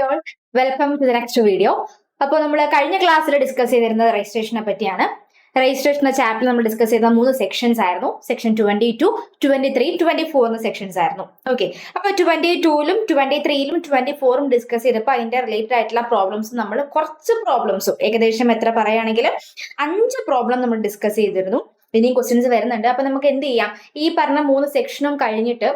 All welcome to the next video. അപ്പോൾ നമ്മൾ കഴിഞ്ഞ ക്ലാസ്സിൽ ഡിസ്കസ് ചെയ്തിരുന്നത് രജിസ്ട്രേഷനെ പറ്റിയാണ്. രജിസ്ട്രേഷൻ എന്ന ചാപ്റ്റർ നമ്മൾ ഡിസ്കസ് ചെയ്ത 3 സെക്ഷൻസ് ആയിരുന്നു. സെക്ഷൻ 22, 23, 24 എന്ന സെക്ഷൻസ് ആയിരുന്നു. ഓക്കെ, അപ്പൊ 22ലും 23ലും 24ഉം ഡിസ്കസ് ചെയ്തപ്പോൾ അതിന്റെ റിലേറ്റഡ് ആയിട്ടുള്ള പ്രോബ്ലംസ് നമ്മൾ കുറച്ച് പ്രോബ്ലംസും ഏകദേശം എത്ര പറയുകയാണെങ്കിൽ 5 പ്രോബ്ലം നമ്മൾ ഡിസ്കസ് ചെയ്തിരുന്നു. ഇനിയും ക്വസ്റ്റ്യൻസ് വരുന്നുണ്ട്. അപ്പൊ നമുക്ക് എന്ത് ചെയ്യാം, ഈ പറഞ്ഞ 3 സെക്ഷനും കഴിഞ്ഞിട്ട്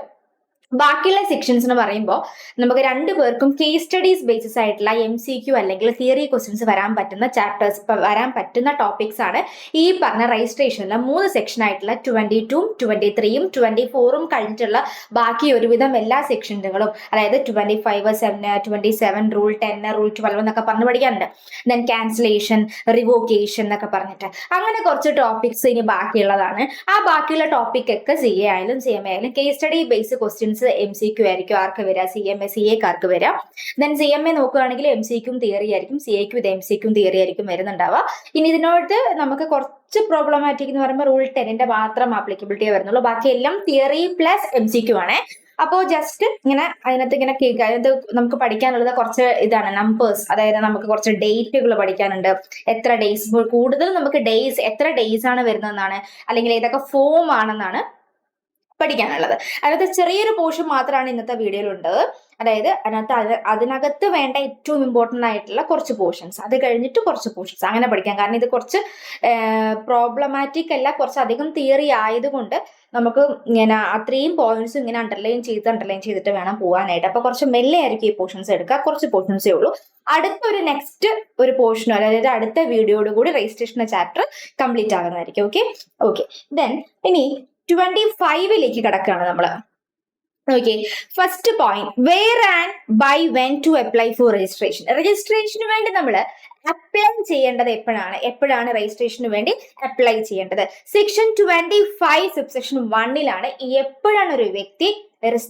ബാക്കിയുള്ള സെക്ഷൻസ് എന്ന് പറയുമ്പോൾ നമുക്ക് 2 പേർക്കും കേസ് സ്റ്റഡീസ് ബേസിസ് ആയിട്ടുള്ള MCQ അല്ലെങ്കിൽ തിയറി ക്വസ്റ്റ്യൻസ് വരാൻ പറ്റുന്ന ചാപ്റ്റേഴ്സ് വരാൻ പറ്റുന്ന ടോപ്പിക്സ് ആണ് ഈ പറഞ്ഞ രജിസ്ട്രേഷനിലെ 3 സെക്ഷൻ ആയിട്ടുള്ള 22ഉം 23ഉം 24ഉം കഴിഞ്ഞിട്ടുള്ള ബാക്കി ഒരുവിധം എല്ലാ സെക്ഷനുകളും, അതായത് 25, 27 റൂൾ 10 റൂൾ 12 എന്നൊക്കെ പറഞ്ഞ് പഠിക്കാനുണ്ട്. ദെൻ ക്യാൻസലേഷൻ, റിവോക്കേഷൻ എന്നൊക്കെ പറഞ്ഞിട്ട് അങ്ങനെ കുറച്ച് ടോപ്പിക്സ് ഇനി ബാക്കിയുള്ളതാണ്. ആ ബാക്കിയുള്ള ടോപ്പിക് ഒക്കെ CA ആയാലും CMA ആയാലും case study base questions MCQ ആയിരിക്കും ആർക്ക് വരിക, CA-കാർക്ക് വരിക. ദെൻ CMA നോക്കുകയാണെങ്കിൽ MCQം തിയറി ആയിരിക്കും, CAക്കും ഇത് MCQം തിയറി ആയിരിക്കും വരുന്നുണ്ടാവുക. ഇനി ഇതിനോട് നമുക്ക് കുറച്ച് പ്രോബ്ലമാറ്റിക് എന്ന് പറയുമ്പോൾ റൂൾ 10ന്റെ മാത്രം ആപ്ലിക്കബിലിറ്റി വരുന്നുള്ളൂ. ബാക്കി എല്ലാം തിയറി പ്ലസ് MCQ ആണ്. അപ്പോൾ ജസ്റ്റ് ഇങ്ങനെ അതിനകത്ത് ഇങ്ങനെ അതിനകത്ത് നമുക്ക് പഠിക്കാനുള്ളത് കുറച്ച് ഇതാണ്, നമ്പേഴ്സ്. അതായത് നമുക്ക് കുറച്ച് ഡേറ്റുകൾ പഠിക്കാനുണ്ട്. എത്ര ഡേയ്സ്, കൂടുതൽ നമുക്ക് ഡേയ്സ്, എത്ര ഡേയ്സ് ആണ് വരുന്നതെന്നാണ്, അല്ലെങ്കിൽ ഏതൊക്കെ ഫോം ആണെന്നാണ് പഠിക്കാനുള്ളത്. അതിനകത്ത് ചെറിയൊരു പോർഷൻ മാത്രമാണ് ഇന്നത്തെ വീഡിയോയിലുള്ളത്. അതായത് അതിനകത്ത് വേണ്ട ഏറ്റവും ഇമ്പോർട്ടൻ്റ് ആയിട്ടുള്ള കുറച്ച് പോർഷൻസ്, അത് കഴിഞ്ഞിട്ട് കുറച്ച് പോർഷൻസ് അങ്ങനെ പഠിക്കാം. കാരണം ഇത് കുറച്ച് പ്രോബ്ലമാറ്റിക് അല്ല, കുറച്ചധികം തിയറി ആയതുകൊണ്ട് നമുക്ക് ഇങ്ങനെ അത്രയും പോയിന്റ്സ് ഇങ്ങനെ അണ്ടർലൈൻ ചെയ്തിട്ട് വേണം പോകാനായിട്ട്. അപ്പൊ കുറച്ച് മെല്ലെ ആയിരിക്കും ഈ പോർഷൻസ് എടുക്കുക, കുറച്ച് പോർഷൻസേ ഉള്ളൂ. അടുത്തൊരു നെക്സ്റ്റ് ഒരു പോർഷനോ അതായത് അടുത്ത വീഡിയോയോട് കൂടി രജിസ്ട്രേഷൻ ചാപ്റ്റർ കംപ്ലീറ്റ് ആകുന്നതായിരിക്കും. ഓക്കെ. ദെൻ ഇനി 25ലേക്ക് കിടക്കുകയാണ് നമ്മള്. Okay, first point, where and by when to apply for registration. രജിസ്ട്രേഷന് വേണ്ടി നമ്മൾ അപ്ലൈ ചെയ്യേണ്ടത് എപ്പോഴാണ് രജിസ്ട്രേഷന് വേണ്ടി അപ്ലൈ ചെയ്യേണ്ടത്? സെക്ഷൻ 25 സബ്സെക്ഷൻ 1ലാണ് എപ്പോഴാണ് ഒരു വ്യക്തി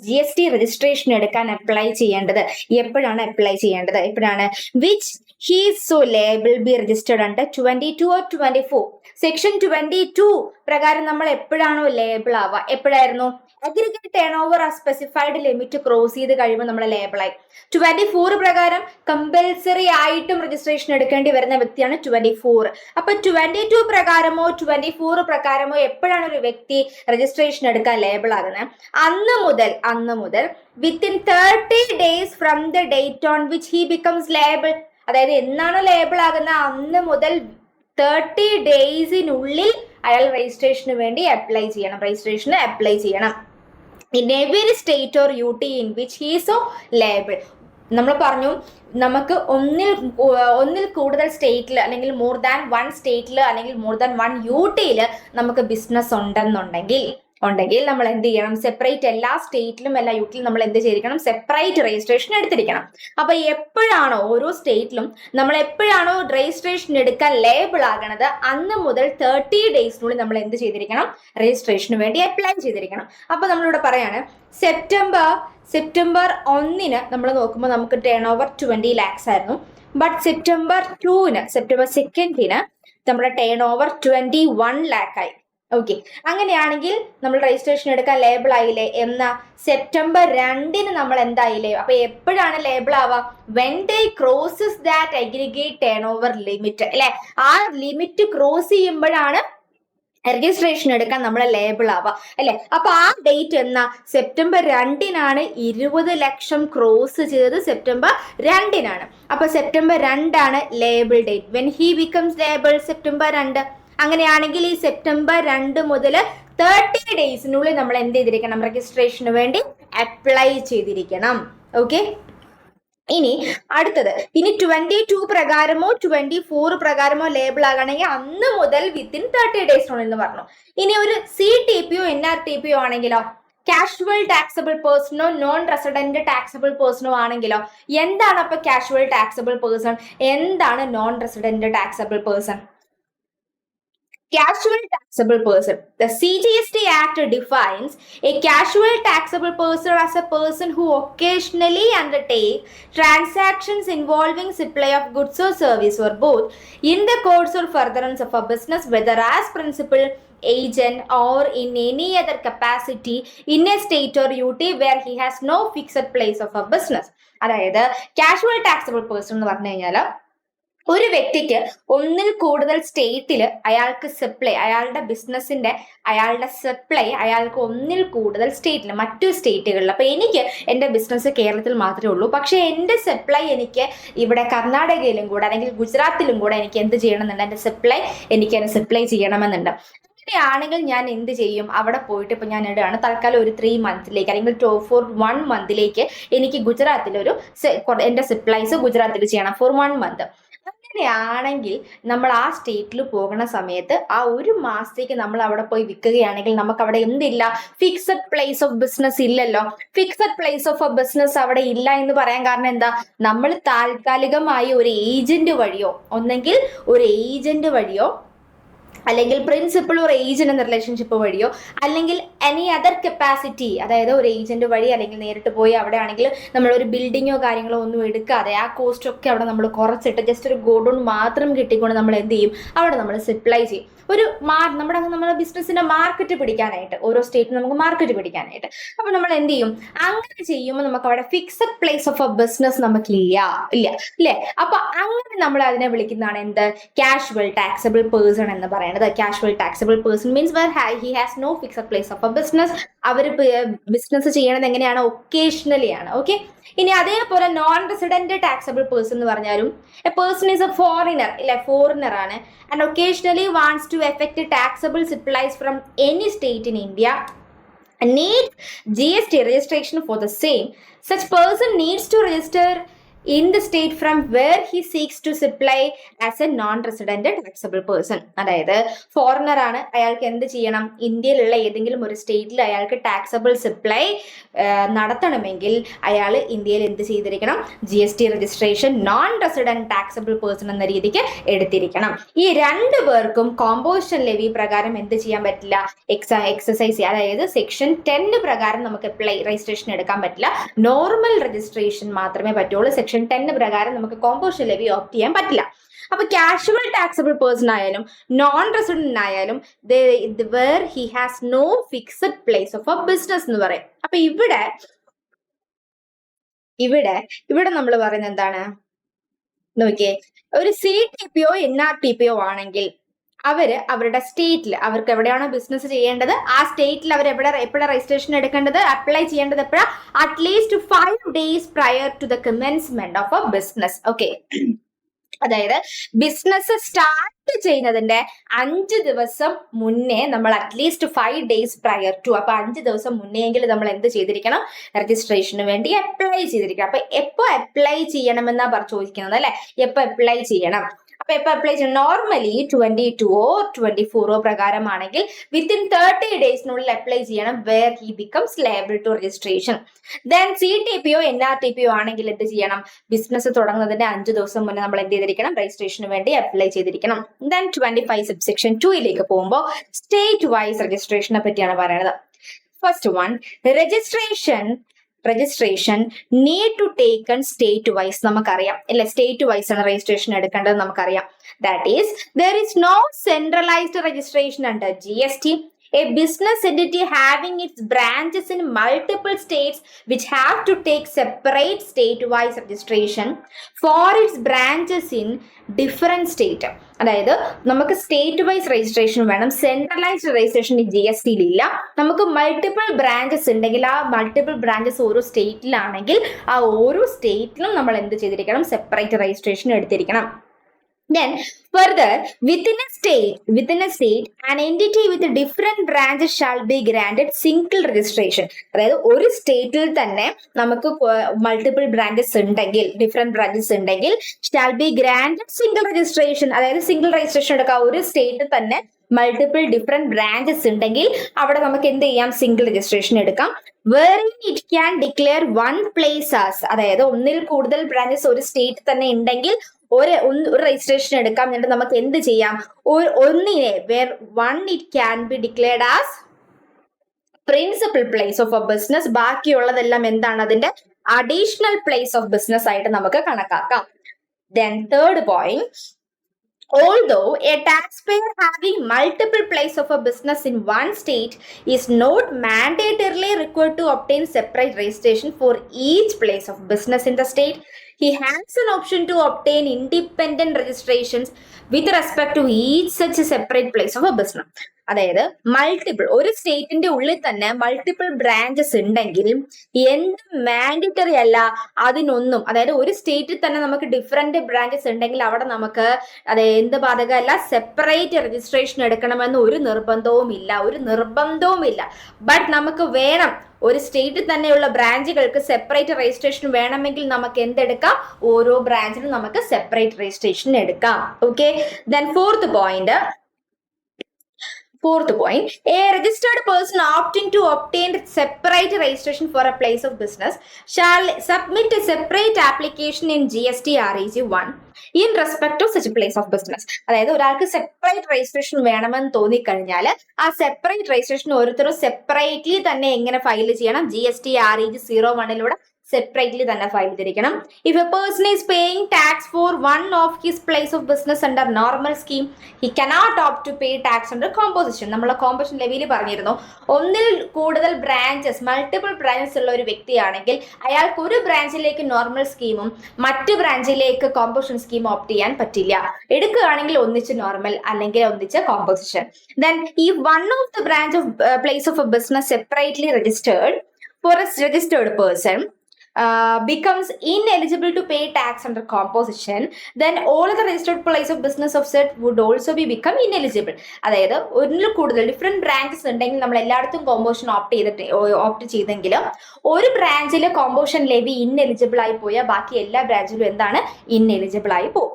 GST രജിസ്ട്രേഷൻ എടുക്കാൻ അപ്ലൈ ചെയ്യേണ്ടത്, എപ്പോഴാണ് which he so liable be registered under 22 or 24. Section 22 പ്രകാരം നമ്മൾ എപ്പോഴാണോ ലേബിൾ ആവുക, എപ്പോഴായിരുന്നു? അഗ്രിഗേറ്റ് ടേൺ ഓവർ ആ സ്പെസിഫൈഡ് ലിമിറ്റ് ക്രോസ് ചെയ്ത് കഴിയുമ്പോൾ നമ്മൾ ലേബിളായി. 24 പ്രകാരം കമ്പൽസറി ആയിട്ടും രജിസ്ട്രേഷൻ എടുക്കേണ്ടി വരുന്ന വ്യക്തിയാണ് 24. അപ്പൊ 22 പ്രകാരമോ 24 പ്രകാരമോ എപ്പോഴാണ് ഒരു വ്യക്തി രജിസ്ട്രേഷൻ എടുക്കാൻ ലേബിൾ ആകുന്നത്? അന്ന് മുതൽ within 30 days from the date on which he becomes label. അതായത് എന്നാണ് ലേബിൾ ആകുന്ന അന്ന് മുതൽ 30 ഡേയ്സിനുള്ളിൽ അയാൾ രജിസ്ട്രേഷന് വേണ്ടി അപ്ലൈ ചെയ്യണം. In every state or UT in which he is label. നമ്മൾ പറഞ്ഞു, നമുക്ക് ഒന്നിൽ കൂടുതൽ സ്റ്റേറ്റിൽ അല്ലെങ്കിൽ മോർ ദാൻ 1 സ്റ്റേറ്റിൽ അല്ലെങ്കിൽ മോർ ദാൻ 1 UTയിൽ നമുക്ക് ബിസിനസ് ഉണ്ടെന്നുണ്ടെങ്കിൽ നമ്മൾ എന്ത് ചെയ്യണം? സെപ്പറേറ്റ് എല്ലാ സ്റ്റേറ്റിലും എല്ലാ യൂട്ടിലും നമ്മൾ എന്ത് ചെയ്തിരിക്കണം? സെപ്പറേറ്റ് രജിസ്ട്രേഷൻ എടുത്തിരിക്കണം. അപ്പൊ എപ്പോഴാണോ ഓരോ സ്റ്റേറ്റിലും നമ്മൾ എപ്പോഴാണോ രജിസ്ട്രേഷൻ എടുക്കാൻ ലേബിൾ ആകണത് അന്ന് മുതൽ 30 ഡേയ്സിനുള്ളിൽ നമ്മൾ എന്ത് ചെയ്തിരിക്കണം? രജിസ്ട്രേഷന് വേണ്ടി അപ്ലൈ ചെയ്തിരിക്കണം. അപ്പൊ നമ്മളിവിടെ പറയാണ്, സെപ്റ്റംബർ 1 നമ്മൾ നോക്കുമ്പോൾ നമുക്ക് ടേൺ ഓവർ 20 lakhs ആയിരുന്നു. ബട്ട് സെപ്റ്റംബർ 2 നമ്മുടെ ടേൺ ഓവർ 21 lakh ആയി. ഓക്കെ, അങ്ങനെയാണെങ്കിൽ നമ്മൾ രജിസ്ട്രേഷൻ എടുക്കാൻ ലേബിൾ ആയില്ലേ? എന്നാ സെപ്റ്റംബർ 2 നമ്മൾ എന്തായില്ലേ? അപ്പൊ എപ്പോഴാണ് ലേബിൾ ആവുക? When they crosses that aggregate turn over limit, അല്ലെ? ആ ലിമിറ്റ് ക്രോസ് ചെയ്യുമ്പോഴാണ് രജിസ്ട്രേഷൻ എടുക്കാൻ നമ്മൾ ലേബിൾ ആവുക, അല്ലെ? അപ്പൊ ആ ഡേറ്റ് എന്നാ? സെപ്റ്റംബർ 2 20 ലക്ഷം ക്രോസ് ചെയ്തത് സെപ്റ്റംബർ 2. അപ്പൊ September 2 label date. When he becomes label September 2. അങ്ങനെയാണെങ്കിൽ ഈ സെപ്റ്റംബർ 2 മുതൽ 30 ഡേയ്സിനുള്ളിൽ നമ്മൾ എന്ത് ചെയ്തിരിക്കണം? രജിസ്ട്രേഷന് വേണ്ടി അപ്ലൈ ചെയ്തിരിക്കണം. ഓക്കെ, ഇനി അടുത്തത്, ഇനി 22 പ്രകാരമോ 24 പ്രകാരമോ ലേബിൾ ആകണമെങ്കിൽ അന്ന് മുതൽ വിത്തിൻ 30 ഡേയ്സിനുള്ളിൽ എന്ന് പറഞ്ഞു. ഇനി ഒരു CTPO NRTPO ആണെങ്കിലോ, കാഷ്വൽ ടാക്സബിൾ പേഴ്സണോ നോൺ റെസിഡന്റ് ടാക്സബിൾ പേഴ്സണോ ആണെങ്കിലോ? എന്താണ് അപ്പൊ കാഷ്വൽ ടാക്സബിൾ പേഴ്സൺ, എന്താണ് non resident taxable person? Casual taxable person. The CGST Act defines a casual taxable person as a person who occasionally undertake transactions involving supply of goods or service or both in the course or furtherance of a business, whether as principal agent or in any other capacity in a state or UT where he has no fixed place of a business. അതായത് casual taxable person എന്ന് പറഞ്ഞു കഴിഞ്ഞാൽ ഒരു വ്യക്തിക്ക് ഒന്നിൽ കൂടുതൽ സ്റ്റേറ്റിൽ അയാൾക്ക് സപ്ലൈ, അയാളുടെ സപ്ലൈ അയാൾക്ക് ഒന്നിൽ കൂടുതൽ സ്റ്റേറ്റിൽ, മറ്റു സ്റ്റേറ്റുകളിൽ. അപ്പൊ എനിക്ക് എൻ്റെ ബിസിനസ് കേരളത്തിൽ മാത്രമേ ഉള്ളൂ, പക്ഷെ എൻ്റെ സപ്ലൈ എനിക്ക് ഇവിടെ കർണാടകയിലും കൂടെ അല്ലെങ്കിൽ ഗുജറാത്തിലും കൂടെ എനിക്ക് എന്ത് ചെയ്യണമെന്നുണ്ട്, എൻ്റെ സപ്ലൈ ചെയ്യണമെന്നുണ്ട്. അങ്ങനെയാണെങ്കിൽ ഞാൻ എന്ത് ചെയ്യും, അവിടെ പോയിട്ട് ഇപ്പൊ ഞാൻ ഇടുകയാണ് തൽക്കാലം ഒരു 3 മന്തിലേക്ക് അല്ലെങ്കിൽ ഫോർ 1 മന്തിലേക്ക് എനിക്ക് എൻ്റെ സപ്ലൈസ് ഗുജറാത്തിൽ ചെയ്യണം ഫോർ 1 മന്ത്. അങ്ങനെയാണെങ്കിൽ നമ്മൾ ആ സ്റ്റേറ്റിൽ പോകുന്ന സമയത്ത് ആ 1 മാസത്തേക്ക് നമ്മൾ അവിടെ പോയി വിൽക്കുകയാണെങ്കിൽ നമുക്ക് അവിടെ എന്തില്ല, ഫിക്സഡ് പ്ലേസ് ഓഫ് ബിസിനസ് ഇല്ലല്ലോ. ഫിക്സഡ് പ്ലേസ് ഓഫ് ബിസിനസ് അവിടെ ഇല്ല എന്ന് പറയാൻ കാരണം എന്താ, നമ്മൾ താൽക്കാലികമായി ഒരു ഏജന്റ് വഴിയോ അല്ലെങ്കിൽ പ്രിൻസിപ്പൾ ഒരു ഏജന്റ് എന്ന റിലേഷൻഷിപ്പ് വഴിയോ അല്ലെങ്കിൽ എനി അതർ കപ്പാസിറ്റി, അതായത് ഒരു ഏജന്റ് വഴി അല്ലെങ്കിൽ നേരിട്ട് പോയി അവിടെ ആണെങ്കിൽ നമ്മളൊരു ബിൽഡിങ്ങോ കാര്യങ്ങളോ ഒന്നും എടുക്കാതെ ആ കോസ്റ്റ് ഒക്കെ അവിടെ നമ്മൾ കുറച്ചിട്ട് ജസ്റ്റ് ഒരു ഗോഡൗൺ മാത്രം കിട്ടിക്കൊണ്ട് നമ്മൾ എന്ത് ചെയ്യും, അവിടെ നമ്മൾ സപ്ലൈ ചെയ്യും. നമ്മുടെ ബിസിനസിന്റെ മാർക്കറ്റ് പിടിക്കാനായിട്ട്, ഓരോ സ്റ്റേറ്റിനും നമുക്ക് മാർക്കറ്റ് പിടിക്കാനായിട്ട്. അപ്പൊ നമ്മൾ എന്ത് ചെയ്യും, അങ്ങനെ ചെയ്യുമ്പോൾ നമുക്ക് അവിടെ fixed place of a business നമുക്കില്ല അല്ലേ. അപ്പൊ അങ്ങനെ നമ്മൾ അതിനെ വിളിക്കുന്നതാണ് എന്ത്, കാഷ്വൽ ടാക്സബിൾ പേഴ്സൺ എന്ന് പറയുന്നത്. Casual taxable person means where he has no fixed place of a business. അവർ ബിസിനസ് ചെയ്യണത് എങ്ങനെയാണ്, ഒക്കേഷണലി ആണ്. ഓക്കെ, ഇനി അതേപോലെ നോൺ റെസിഡന്റ് ടാക്സബിൾ പേഴ്സൺ എന്ന് പറഞ്ഞാലും A person is A foreigner ആണ് and occasionally wants to effect taxable supplies from any state in India and need GST registration for the same. Such person needs to register in the state from where he seeks to supply as a non-resident taxable person. അതായത് foreigner ആണ്, അയാൾക്ക് എന്ത് ചെയ്യണം, ഇന്ത്യയിലുള്ള ഏതെങ്കിലും ഒരു സ്റ്റേറ്റിൽ അയാൾക്ക് ടാക്സബിൾ സപ്ലൈ നടത്തണമെങ്കിൽ അയാൾ ഇന്ത്യയിൽ എന്ത് ചെയ്തിരിക്കണം, GST registration non resident taxable person എന്ന രീതിക്ക് എടുത്തിരിക്കണം. ഈ 2 പേർക്കും കോമ്പോസിഷൻ ലെവി പ്രകാരം എന്ത് ചെയ്യാൻ പറ്റില്ല, എക്സസൈസ്, അതായത് സെക്ഷൻ 10 പ്രകാരം നമുക്ക് രജിസ്ട്രേഷൻ എടുക്കാൻ പറ്റില്ല. നോർമൽ രജിസ്ട്രേഷൻ മാത്രമേ പറ്റുള്ളൂ. സെക്ഷൻ 10 പ്രകാരം നമുക്ക് കോമ്പോസിഷൻ ലെവി ഓപ്റ്റ് ചെയ്യാൻ പറ്റില്ല. അപ്പൊ കാഷ്വൽ ടാക്സബിൾ പേഴ്സൺ ആയാലും നോൺ റെസിഡന്റ് ആയാലും where he has no fixed place of a business എന്ന് പറയും. അപ്പൊ ഇവിടെ നമ്മൾ പറയുന്നത് എന്താണ് നോക്കിയേ, ഒരു CTPO NRTPO ആണെങ്കിൽ അവരുടെ സ്റ്റേറ്റിൽ അവർക്ക് എവിടെയാണോ ബിസിനസ് ചെയ്യേണ്ടത് ആ സ്റ്റേറ്റിൽ അവർ എപ്പോഴാണ് രജിസ്ട്രേഷൻ എടുക്കേണ്ടത്, അപ്ലൈ ചെയ്യേണ്ടത് എപ്പോഴാണ്, at least 5 days prior to the commencement of a business. Okay, അതായത് ബിസിനസ് സ്റ്റാർട്ട് ചെയ്യുന്നതിന്റെ 5 ദിവസം മുന്നേ നമ്മൾ അറ്റ്ലീസ്റ്റ് 5 days prior to, അപ്പൊ 5 ദിവസം മുന്നേയെങ്കിലും നമ്മൾ എന്ത് ചെയ്തിരിക്കണം, രജിസ്ട്രേഷന് വേണ്ടി അപ്ലൈ ചെയ്തിരിക്കണം. അപ്പൊ എപ്പോ അപ്ലൈ ചെയ്യണമെന്നാ ചോദിക്കുന്നത് അല്ലെ, എപ്പോ അപ്ലൈ ചെയ്യണം. അപ്പൊ എപ്പോ അപ്ലൈ ചെയ്യണം, നോർമലി 22 24 പ്രകാരമാണെങ്കിൽ വിത്തിൻ 30 daysനുള്ളിൽ അപ്ലൈ ചെയ്യണം, where he becomes liable to registration. Then CTPO NRTPO ആണെങ്കിൽ എന്ത് ചെയ്യണം, ബിസിനസ് തുടങ്ങുന്നതിന്റെ 5 ദിവസം മുന്നേ നമ്മൾ എന്ത് ചെയ്തിരിക്കണം, രജിസ്ട്രേഷന് വേണ്ടി അപ്ലൈ ചെയ്തിരിക്കണം. ദെൻ 25 subsection 2 പോകുമ്പോൾ സ്റ്റേറ്റ് വൈസ് രജിസ്ട്രേഷനെ പറ്റിയാണ് പറയുന്നത്. First one, registration need to taken state wise. നമുക്കറിയാം അല്ലെ, സ്റ്റേറ്റ് വൈസ് ആണ് രജിസ്ട്രേഷൻ എടുക്കേണ്ടത് നമുക്കറിയാം. That is there is no centralized registration under GST. A business entity having its branches in multiple states which have to take separate state-wise registration for its branches in different state. അതായത് നമുക്ക് state vice registration വേണം, centralised registration GST ഇല്ല. നമുക്ക് multiple branches ഉണ്ടെങ്കിൽ ആ multiple branches ഓരോ സ്റ്റേറ്റിലാണെങ്കിൽ ആ ഓരോ സ്റ്റേറ്റിലും നമ്മൾ എന്ത് ചെയ്തിരിക്കണം, സെപ്പറേറ്റ് രജിസ്ട്രേഷൻ എടുത്തിരിക്കണം. Then further, within a state, an entity with different branches shall be granted single registration. അതായത് ഒരു സ്റ്റേറ്റിൽ തന്നെ നമുക്ക് മൾട്ടിപ്പിൾ ബ്രാഞ്ചസ് ഉണ്ടെങ്കിൽ, ഡിഫറെന്റ് ബ്രാഞ്ചസ് ഉണ്ടെങ്കിൽ shall be granted single registration. അതായത് സിംഗിൾ രജിസ്ട്രേഷൻ എടുക്കാം. ഒരു സ്റ്റേറ്റിൽ തന്നെ മൾട്ടിപ്പിൾ ഡിഫറെന്റ് ബ്രാഞ്ചസ് ഉണ്ടെങ്കിൽ അവിടെ നമുക്ക് എന്ത് ചെയ്യാം, സിംഗിൾ രജിസ്ട്രേഷൻ എടുക്കാം. wherein it can declare one place as, അതായത് ഒന്നിൽ കൂടുതൽ ബ്രാഞ്ചസ് ഒരു സ്റ്റേറ്റ് തന്നെ ഉണ്ടെങ്കിൽ ഒരു രജിസ്ട്രേഷൻ എടുക്കാം. എന്നിട്ട് നമുക്ക് എന്ത് ചെയ്യാം, ഒന്നിനെ where one it can be declared as principal place of a business, ബാക്കിയുള്ളതെല്ലാം എന്താണ്, അതിന്റെ അഡീഷണൽ പ്ലേസ് ഓഫ് ബിസിനസ് ആയിട്ട് നമുക്ക് കണക്കാക്കാം. Then third point, Although a taxpayer having multiple places of a business in one state is not mandatorily required to obtain separate registration for each place of business in the state, he has an option to obtain independent registrations with respect to each such separate place of a business. അതായത് multiple ഒരു സ്റ്റേറ്റിന്റെ ഉള്ളിൽ തന്നെ multiple branches ഉണ്ടെങ്കിലും എന്ത് mandatory അല്ല അതിനൊന്നും, അതായത് ഒരു സ്റ്റേറ്റിൽ തന്നെ നമുക്ക് ഡിഫറെന്റ് ബ്രാഞ്ചസ് ഉണ്ടെങ്കിൽ അവിടെ നമുക്ക് അത് എന്ത് ബാധകമല്ല, സെപ്പറേറ്റ് രജിസ്ട്രേഷൻ എടുക്കണമെന്ന് ഒരു നിർബന്ധവും ഇല്ല. ബട്ട് നമുക്ക് വേണം, ഒരു സ്റ്റേറ്റിൽ തന്നെയുള്ള ബ്രാഞ്ചുകൾക്ക് സെപ്പറേറ്റ് രജിസ്ട്രേഷൻ വേണമെങ്കിൽ നമുക്ക് എന്തെടുക്കാം, ഓരോ ബ്രാഞ്ചിനും നമുക്ക് സെപ്പറേറ്റ് രജിസ്ട്രേഷൻ എടുക്കാം. Okay, then fourth point, a registered person opting to obtain separate registration for a place of business shall submit a separate application in GST REG 1 in respect to such a place of business. അതായത് ഒരാൾക്ക് separate registration വേണമെന്ന് തോന്നിക്കഴിഞ്ഞാൽ ആ separate registration ഓരോരുത്തരും separately തന്നെ എങ്ങനെ file ചെയ്യണം, GST REG 01 separately തന്നെ ഫയൽ ചെയ്തിരിക്കണം. If a person is paying tax for one of his place of business under normal scheme, he cannot opt to pay tax under composition. നമ്മൾ composition ലെവലിൽ പറഞ്ഞിരുന്നു, ഒന്നിൽ കൂടുതൽ ബ്രാഞ്ചസ്, മൾട്ടിപ്പിൾ ബ്രാഞ്ചസ് ഉള്ള ഒരു വ്യക്തിയാണെങ്കിൽ അയാൾക്ക് ഒരു ബ്രാഞ്ചിലേക്ക് നോർമൽ സ്കീമും മറ്റ് ബ്രാഞ്ചിലേക്ക് കോമ്പോസിഷൻ സ്കീം ഓപ്റ്റ് ചെയ്യാൻ പറ്റില്ല. എടുക്കുകയാണെങ്കിൽ ഒന്നിച്ച് നോർമൽ അല്ലെങ്കിൽ ഒന്നിച്ച് കോമ്പോസിഷൻ. ദെൻ ഈ one of the branch of place of a business separately registered for a registered person becomes ineligible to pay tax under composition, then all the registered place of business of said would also become ineligible. അതായത് ഒന്നിൽ കൂടുതൽ different branches ഉണ്ടെങ്കിൽ നമ്മൾ എല്ലായിടത്തും composition opt ചെയ്തെങ്കിലും ഒരു ബ്രാഞ്ചിൽ composition levy ineligible ആയി പോയാൽ ബാക്കി എല്ലാ ബ്രാഞ്ചിലും എന്താണ്, ഇൻഎലിജിബിൾ ആയി പോകും.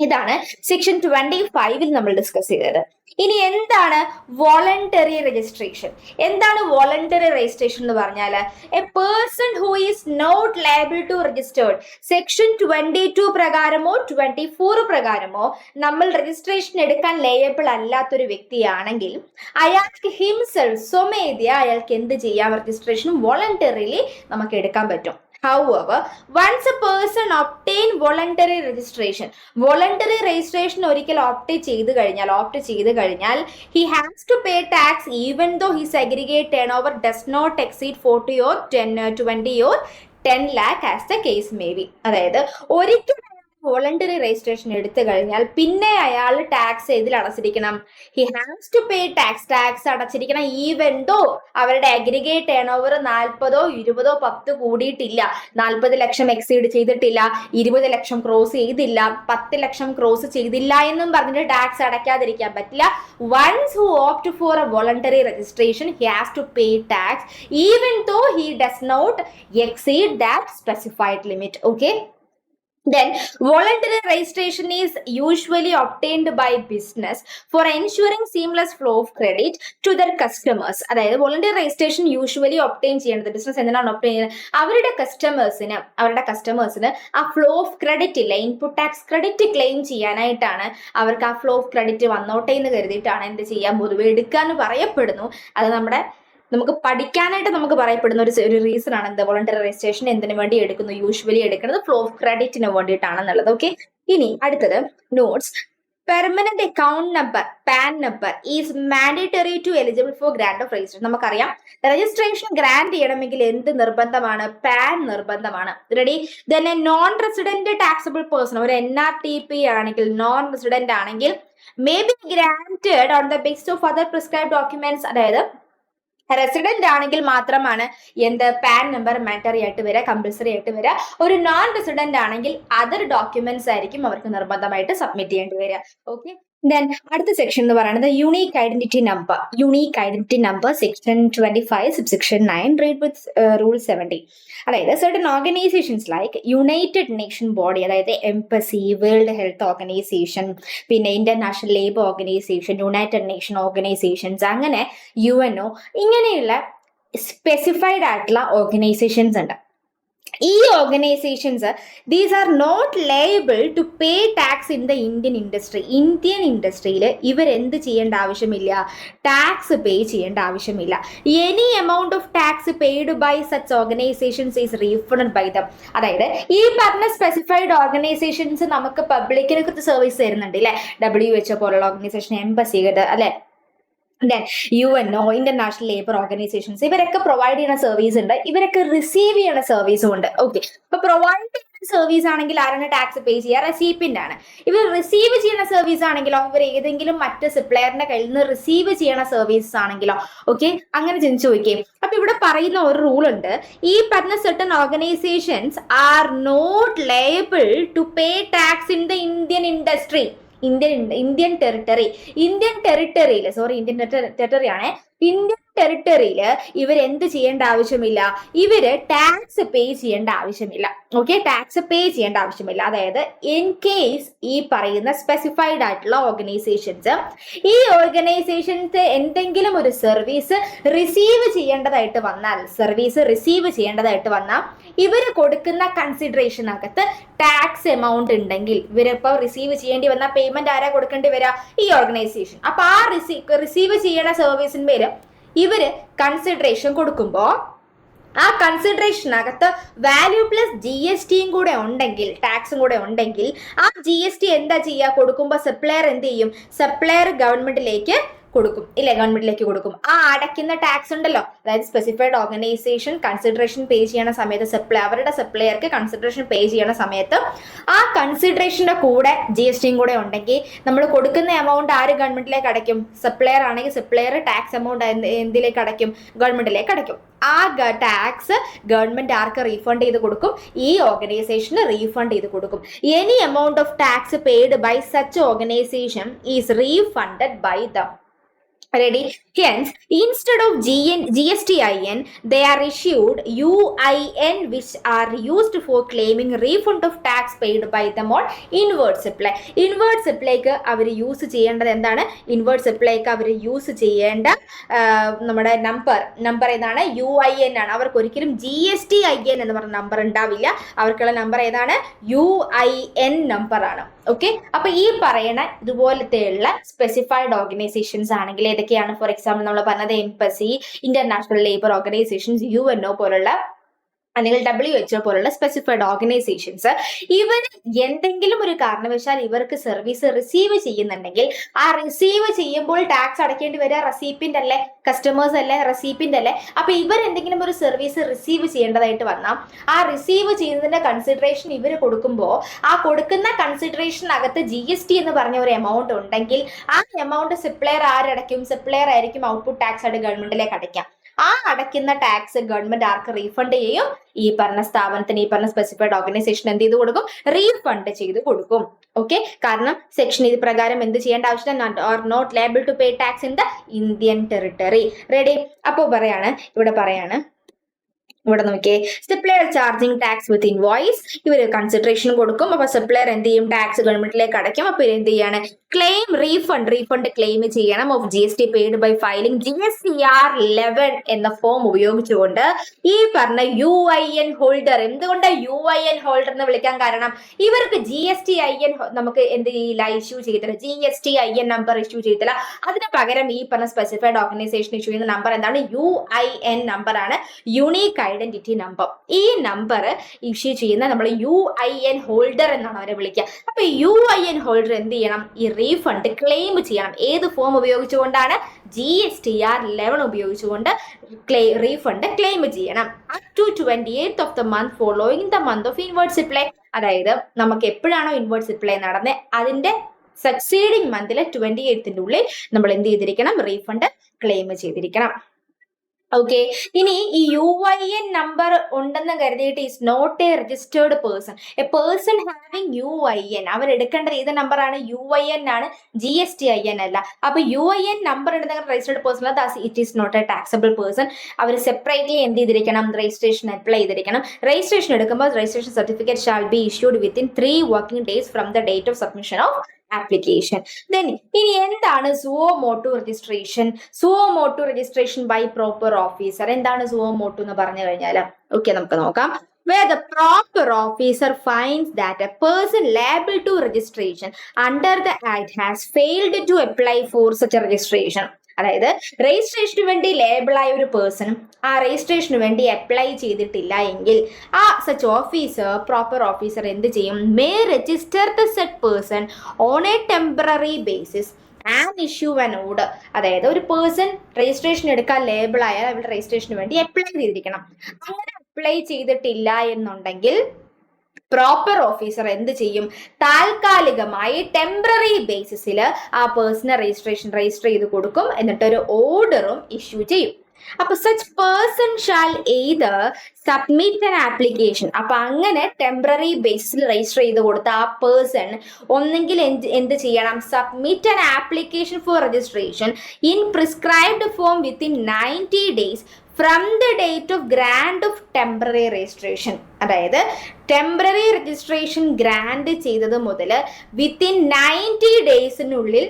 ഇതാണ് സെക്ഷൻ 25 നമ്മൾ ഡിസ്കസ് ചെയ്തത്. ഇനി എന്താണ് വോളണ്ടറി രജിസ്ട്രേഷൻ? എന്താണ് വോളണ്ടറി രജിസ്ട്രേഷൻ എന്ന് പറഞ്ഞാൽ, a person who is not liable to registered section 22 പ്രകാരമോ 24 പ്രകാരമോ നമ്മൾ രജിസ്ട്രേഷൻ എടുക്കാൻ ലയബിൾ അല്ലാത്തൊരു വ്യക്തിയാണെങ്കിൽ അയാൾക്ക് ഹിംസെൽഫ് സ്വമേധയാ അയാൾക്ക് എന്ത് ചെയ്യാം, രജിസ്ട്രേഷൻ വോളണ്ടറിലി നമുക്ക് എടുക്കാൻ പറ്റും. However, once a person obtain voluntary registration ഒരിക്കൽ ഓപ്റ്റ് ചെയ്ത് കഴിഞ്ഞാൽ he has to pay tax even though his aggregate turnover does not exceed 40 or 10, 20 or 10 lakh as the case may be. അതായത് ഒരിക്കൽ voluntary registration എടുത്തു കഴിഞ്ഞാൽ പിന്നെ അയാൾ tax ഏതിൽ അടച്ചിരിക്കണം, he has to pay tax അടച്ചിരിക്കണം ഈവൻ ദോ അവരുടെ അഗ്രിഗേറ്റ് ടേൺ ഓവർ 40, 20, 10 കൂടിയിട്ടില്ല, 40 ലക്ഷം എക്സീഡ് ചെയ്തിട്ടില്ല, 20 ലക്ഷം ക്രോസ് ചെയ്തില്ല, 10 ലക്ഷം ക്രോസ് ചെയ്തില്ല എന്നും പറഞ്ഞിട്ട് ടാക്സ് അടയ്ക്കാതിരിക്കാൻ പറ്റില്ല. Once who opt for a voluntary registration he has to pay tax even though he does not exceed that specified limit. Okay, then voluntary registration is usually obtained by business for ensuring seamless flow of credit to their customers. അതായത് voluntary registration usually obtain ചെയ്യുന്നത് business എന്തിനാണ് obtain ചെയ്യുന്നത്, അവരുടെ കസ്റ്റമേഴ്സിന് ആ flow of credit ഇല്ല, input tax credit claim ചെയ്യാനായിട്ടാണ്. അവർക്ക് ആ ഫ്ലോ ഓഫ് ക്രെഡിറ്റ് വന്നോട്ടെ എന്ന് കരുതിയിട്ടാണ് എന്ത് ചെയ്യാൻ പൊതുവെ എടുക്കാന്ന് പറയപ്പെടുന്നു. അത് നമുക്ക് പഠിക്കാനായിട്ട് നമുക്ക് പറയപ്പെടുന്ന ഒരു റീസൺ ആണ് എന്ത്, വോളണ്ടറി രജിസ്ട്രേഷൻ എന്തിനു വേണ്ടി എടുക്കുന്നു, യൂഷ്വലി എടുക്കുന്നത് ഫ്ലോ ഓഫ് ക്രെഡിറ്റിന് വേണ്ടിയിട്ടാണെന്നുള്ളത്. ഓക്കെ, ഇനി അടുത്തത് notes. Permanent account number PAN number is mandatory to eligible for grant of registration. നമുക്കറിയാം രജിസ്ട്രേഷൻ ഗ്രാന്റ് ചെയ്യണമെങ്കിൽ എന്ത് നിർബന്ധമാണ്, പാൻ നിർബന്ധമാണ്. Ready. Then non resident taxable person, ഒരു NRTP ആണെങ്കിൽ, നോൺ റെസിഡന്റ് ആണെങ്കിൽ may be granted on the basis of other prescribe documents. അതായത് resident ആണെങ്കിൽ മാത്രമാണ് എന്ത് പാൻ നമ്പർ മാൻഡറി ആയിട്ട് വരിക, കമ്പൽസറി ആയിട്ട് വരിക. ഒരു നോൺ റെസിഡന്റ് ആണെങ്കിൽ അതർ ഡോക്യുമെന്റ്സ് ആയിരിക്കും അവർക്ക് നിർബന്ധമായിട്ട് സബ്മിറ്റ് ചെയ്യേണ്ടി വരിക. ഓക്കെ, ദെൻ അടുത്ത സെക്ഷൻ എന്ന് പറയുന്നത് unique identity number section 25 subsection 9 read with rule 70. അതായത് certain organizations like united nation body, അതായത് എംബസി, വേൾഡ് ഹെൽത്ത് ഓർഗനൈസേഷൻ, പിന്നെ international labour organization, united nation organizations, അങ്ങനെ UNO, ഇങ്ങനെയുള്ള സ്പെസിഫൈഡ് ആയിട്ടുള്ള ഓർഗനൈസേഷൻസ് ഉണ്ട്. ഈ organizations these are not liable to pay tax in the Indian industry. Indian ഇൻഡസ്ട്രിയിൽ ഇവരെന്ത് ചെയ്യേണ്ട ആവശ്യമില്ല, ടാക്സ് പേ ചെയ്യേണ്ട ആവശ്യമില്ല. Any amount of tax paid by such organisations is refunded by them. അതായത് ഈ പറഞ്ഞ സ്പെസിഫൈഡ് ഓർഗനൈസേഷൻസ് നമുക്ക് പബ്ലിക്കിനെ കുറിച്ച് സർവീസ് തരുന്നുണ്ട് അല്ലെ, WHO പോലുള്ള ഓർഗനൈസേഷൻ, എംബസി അല്ലെ, UNO, ഇന്റർനാഷണൽ ലേബർ ഓർഗനൈസേഷൻസ്, ഇവരൊക്കെ പ്രൊവൈഡ് ചെയ്യുന്ന സർവീസ് ഉണ്ട്, ഇവരൊക്കെ റിസീവ് ചെയ്യുന്ന സർവീസും ഉണ്ട്. ഓക്കെ, അപ്പൊ പ്രൊവൈഡ് ചെയ്യുന്ന സർവീസ് ആണെങ്കിൽ ആരാണ് ടാക്സ് പേ ചെയ്യുക? റെസിപ്പിയന്റ് ആണ്. ഇവർ റിസീവ് ചെയ്യുന്ന സർവീസ് ആണെങ്കിലോ, ഇവർ ഏതെങ്കിലും മറ്റ് സപ്ലയറിന്റെ കയ്യിൽ നിന്ന് റിസീവ് ചെയ്യുന്ന സർവീസ് ആണെങ്കിലോ, ഓക്കെ, അങ്ങനെ ചിന്തിച്ചു നോക്കിയേ. അപ്പൊ ഇവിടെ പറയുന്ന ഒരു റൂൾ ഉണ്ട്, ഈ പറഞ്ഞ certain organisations are not liable to pay tax in the Indian industry. Indian ടെറിട്ടറിയിൽ ഇവരെന്ത് ചെയ്യേണ്ട ആവശ്യമില്ല, ഇവര് ടാക്സ് പേ ചെയ്യേണ്ട ആവശ്യമില്ല. ഓക്കെ, ടാക്സ് പേ ചെയ്യേണ്ട ആവശ്യമില്ല. അതായത് ഇൻ കേസ് ഈ പറയുന്ന സ്പെസിഫൈഡ് ആയിട്ടുള്ള ഓർഗനൈസേഷൻസ്, ഈ ഓർഗനൈസേഷൻസ് എന്തെങ്കിലും ഒരു സർവീസ് റിസീവ് ചെയ്യേണ്ടതായിട്ട് വന്നാൽ ഇവര് കൊടുക്കുന്ന കൺസിഡറേഷനകത്ത് ടാക്സ് എമൗണ്ട് ഉണ്ടെങ്കിൽ, ഇവരിപ്പോ റിസീവ് ചെയ്യേണ്ടി വന്ന പേയ്മെന്റ് ആരാ കൊടുക്കേണ്ടി വരിക? ഈ ഓർഗനൈസേഷൻ. അപ്പൊ ആ റിസീവ് ചെയ്യണ സർവീസിന് പേര് ഇവര് കൺസിഡറേഷൻ കൊടുക്കുമ്പോ ആ കൺസിഡറേഷനകത്ത് വാല്യൂ പ്ലസ് GSTയും കൂടെ ഉണ്ടെങ്കിൽ, ടാക്സും കൂടെ ഉണ്ടെങ്കിൽ, ആ GST എന്താ ചെയ്യുക? കൊടുക്കുമ്പോൾ സപ്ലയർ എന്ത് ചെയ്യും? സപ്ലയർ ഗവൺമെന്റിലേക്ക് കൊടുക്കും ഇല്ലേ, ഗവൺമെന്റിലേക്ക് കൊടുക്കും. ആ അടയ്ക്കുന്ന ടാക്സ് ഉണ്ടല്ലോ, അതായത് സ്പെസിഫൈഡ് ഓർഗനൈസേഷൻ കൺസിഡറേഷൻ പേ ചെയ്യണ സമയത്ത്, അവരുടെ സപ്ലയർക്ക് കൺസിഡറേഷൻ പേ ചെയ്യണ സമയത്ത് ആ കൺസിഡറേഷന്റെ കൂടെ GSTയും കൂടെ ഉണ്ടെങ്കിൽ നമ്മൾ കൊടുക്കുന്ന എമൗണ്ട് ആര് ഗവൺമെന്റിലേക്ക് അടയ്ക്കും? സപ്ലയർ ആണെങ്കിൽ സപ്ലയർ ടാക്സ് എമൗണ്ട് എന്തിലേക്ക് അടയ്ക്കും? ഗവൺമെന്റിലേക്ക് അടയ്ക്കും. ആ ടാക്സ് ഗവൺമെന്റ് ആർക്ക് റീഫണ്ട് ചെയ്ത് കൊടുക്കും? ഈ ഓർഗനൈസേഷന് റീഫണ്ട് ചെയ്ത് കൊടുക്കും. Any amount of tax paid by such organization is refunded by them. Ready? Hence, instead of GSTIN, they are issued UIN, which are used for claiming refund of tax paid by them on inward supply. Inward supplyക്ക് അവർ use ചെയ്യേണ്ടത് എന്താണ്? Inward സപ്ലൈക്ക് അവർ use ചെയ്യേണ്ട നമ്മുടെ number ഏതാണ്? UIN ആണ്. അവർക്ക് ഒരിക്കലും GSTIN എന്ന് പറഞ്ഞ നമ്പർ ഉണ്ടാവില്ല. അവർക്കുള്ള നമ്പർ ഏതാണ്? UIN നമ്പർ ആണ്. ഓക്കെ, അപ്പൊ ഈ പറയണ ഇതുപോലത്തെയുള്ള സ്പെസിഫൈഡ് ഓർഗനൈസേഷൻസ് ആണെങ്കിൽ ഏതൊക്കെയാണ്? ഫോർ എക്സാമ്പിൾ നമ്മൾ പറഞ്ഞത് embassy, international labour organisations, UNO പോലുള്ള അല്ലെങ്കിൽ WHO പോലുള്ള സ്പെസിഫൈഡ് ഓർഗനൈസേഷൻസ്, ഇവർ എന്തെങ്കിലും ഒരു കാരണവശാൽ ഇവർക്ക് സർവീസ് റിസീവ് ചെയ്യുന്നുണ്ടെങ്കിൽ, ആ റിസീവ് ചെയ്യുമ്പോൾ ടാക്സ് അടയ്ക്കേണ്ടി വരിക റെസിപ്പിയന്റ് അല്ലേ, കസ്റ്റമേഴ്സ് അല്ലേ, റെസിപ്പിയന്റ് അല്ലേ. അപ്പൊ ഇവർ എന്തെങ്കിലും ഒരു സർവീസ് റിസീവ് ചെയ്യേണ്ടതായിട്ട് വന്നാൽ ആ റിസീവ് ചെയ്യുന്നതിന്റെ കൺസിഡറേഷൻ ഇവർ കൊടുക്കുമ്പോൾ ആ കൊടുക്കുന്ന കൺസിഡറേഷനകത്ത് GST എന്ന് പറഞ്ഞ ഒരു എമൗണ്ട് ഉണ്ടെങ്കിൽ ആ എമൗണ്ട് സപ്ലയർ ആരടയ്ക്കും? സപ്ലയർ ആയിരിക്കും ഔട്ട്പുട്ട് ടാക്സ് ആയിട്ട് ഗവൺമെന്റിലേക്ക് അടയ്ക്കാം. ആ അടയ്ക്കുന്ന ടാക്സ് ഗവൺമെന്റ് ആർക്ക് റീഫണ്ട് ചെയ്യും? ഈ പറഞ്ഞ സ്ഥാപനത്തിന്, ഈ പറഞ്ഞ സ്പെസിഫൈഡ് ഓർഗനൈസേഷൻ എന്ത് ചെയ്ത് കൊടുക്കും? റീഫണ്ട് ചെയ്ത് കൊടുക്കും. ഓക്കെ, കാരണം സെക്ഷൻ ഇത് പ്രകാരം എന്ത് ചെയ്യേണ്ട ആവശ്യമില്ല? Or not liable to pay tax in the Indian territory. Ready? അപ്പോ ഇവിടെ നോക്കിയേ, supplier charging tax with invoice, ഇവർ കൺസിഡറേഷൻ കൊടുക്കും. അപ്പൊ സപ്ലയർ എന്ത് ചെയ്യും? ടാക്സ് ഗവൺമെന്റിലേക്ക് അടയ്ക്കും. അപ്പൊ എന്ത് ചെയ്യാണ്? ക്ലെയിം റീഫണ്ട് ക്ലെയിം ചെയ്യണം of GST paid by filing GSTR 11 എന്ന ഫോം ഉപയോഗിച്ചുകൊണ്ട് ഈ പറഞ്ഞ UIN ഹോൾഡർ. എന്തുകൊണ്ട് UIN ഹോൾഡർ എന്ന് വിളിക്കാൻ കാരണം? ഇവർക്ക് GSTIN നമുക്ക് എന്ത് ചെയ്യില്ല? ഇഷ്യൂ ചെയ്തില്ല. GSTIN നമ്പർ ഇഷ്യൂ ചെയ്തില്ല. അതിന് പകരം ഈ പറഞ്ഞ സ്പെസിഫൈഡ് ഓർഗനൈസേഷൻ ഇഷ്യൂ ചെയ്യുന്ന നമ്പർ എന്താണ്? UIN നമ്പർ ആണ്, യൂണീക്ക് ഐഡന്റിറ്റി നമ്പർ. ഈ നമ്പർ ഇഷ്യൂ ചെയ്യുന്ന നമ്മൾ UIN ഹോൾഡർ എന്നാണ് അവരെ വിളിക്കുക. അപ്പൊ UIN ഹോൾഡർ എന്ത് ചെയ്യണം? ഈ റീഫണ്ട് ക്ലെയിം ചെയ്യണം. ഏത് ഫോം ഉപയോഗിച്ചുകൊണ്ടാണ്? GSTR 11 ഉപയോഗിച്ചുകൊണ്ട് റീഫണ്ട് ക്ലെയിം ചെയ്യണം. Up to 28th of the month following the month of inward supply. അതായത് നമുക്ക് എപ്പോഴാണോ ഇൻവേർഡ് സപ്ലൈ നടന്നത് അതിന്റെ സക്സീഡിങ് മന്തിലെ 28th ഉള്ളിൽ നമ്മൾ എന്ത് ചെയ്തിരിക്കണം? റീഫണ്ട് ക്ലെയിം ചെയ്തിരിക്കണം. ഓക്കെ, ഇനി ഈ UIN നമ്പർ ഉണ്ടെന്ന് കരുതിയിട്ട് is not a registered person. A person having UIN, അവർ എടുക്കേണ്ടത് ഏത് നമ്പറാണ്? UIN ആണ്, GSTIN അല്ല. അപ്പൊ UIN നമ്പർ ഉണ്ടെന്ന് registered person, it is not a taxable person. അവർ സെപ്പറേറ്റ്ലി എന്ത് ചെയ്തിരിക്കണം? രജിസ്ട്രേഷൻ അപ്ലൈ ചെയ്തിരിക്കണം. രജിസ്ട്രേഷൻ എടുക്കുമ്പോൾ registration certificate shall be issued within 3 working days from the date of submission of application. Then ഇനി എന്താണ് suo moto registration? Suo moto registration by proper officer. എന്താണ് suo motto എന്ന് പറഞ്ഞു കഴിഞ്ഞാൽ ഓക്കെ നമുക്ക് നോക്കാം. where the proper officer finds that a person liable to registration under the act has failed to apply for such a registration. അതായത് registration വേണ്ടി ലേബിളായ ഒരു person ആ രജിസ്ട്രേഷന് വേണ്ടി അപ്ലൈ ചെയ്തിട്ടില്ല എങ്കിൽ ആ സച്ച് ഓഫീസർ പ്രോപ്പർ ഓഫീസർ എന്ത് ചെയ്യും? May register the set person on a temporary basis and issue an order. അതായത് ഒരു പേഴ്സൺ രജിസ്ട്രേഷൻ എടുക്കാൻ ലേബിൾ ആയാൽ അവരുടെ രജിസ്ട്രേഷന് വേണ്ടി അപ്ലൈ ചെയ്തിരിക്കണം. അങ്ങനെ അപ്ലൈ ചെയ്തിട്ടില്ല എന്നുണ്ടെങ്കിൽ പ്രോപ്പർ ഓഫീസർ എന്ത് ചെയ്യും? താൽക്കാലികമായി ടെമ്പററി ബേസിസിൽ ആ പേഴ്സണെ രജിസ്റ്റർ ചെയ്ത് കൊടുക്കും. എന്നിട്ടൊരു ഓർഡറും ഇഷ്യൂ ചെയ്യും. അപ്പൊ such person shall either submit an application. അപ്പൊ അങ്ങനെ ടെമ്പററി ബേസിസിൽ രജിസ്റ്റർ ചെയ്ത് കൊടുത്ത ആ പേഴ്സൺ ഒന്നെങ്കിൽ എന്ത് ചെയ്യണം? Submit an application for registration in prescribed form within 90 days from the date of grand of temporary registration. അതായത് ടെമ്പററി രജിസ്ട്രേഷൻ ഗ്രാൻഡ് ചെയ്തത് മുതൽ വിത്തിൻ 90 daysനുള്ളിൽ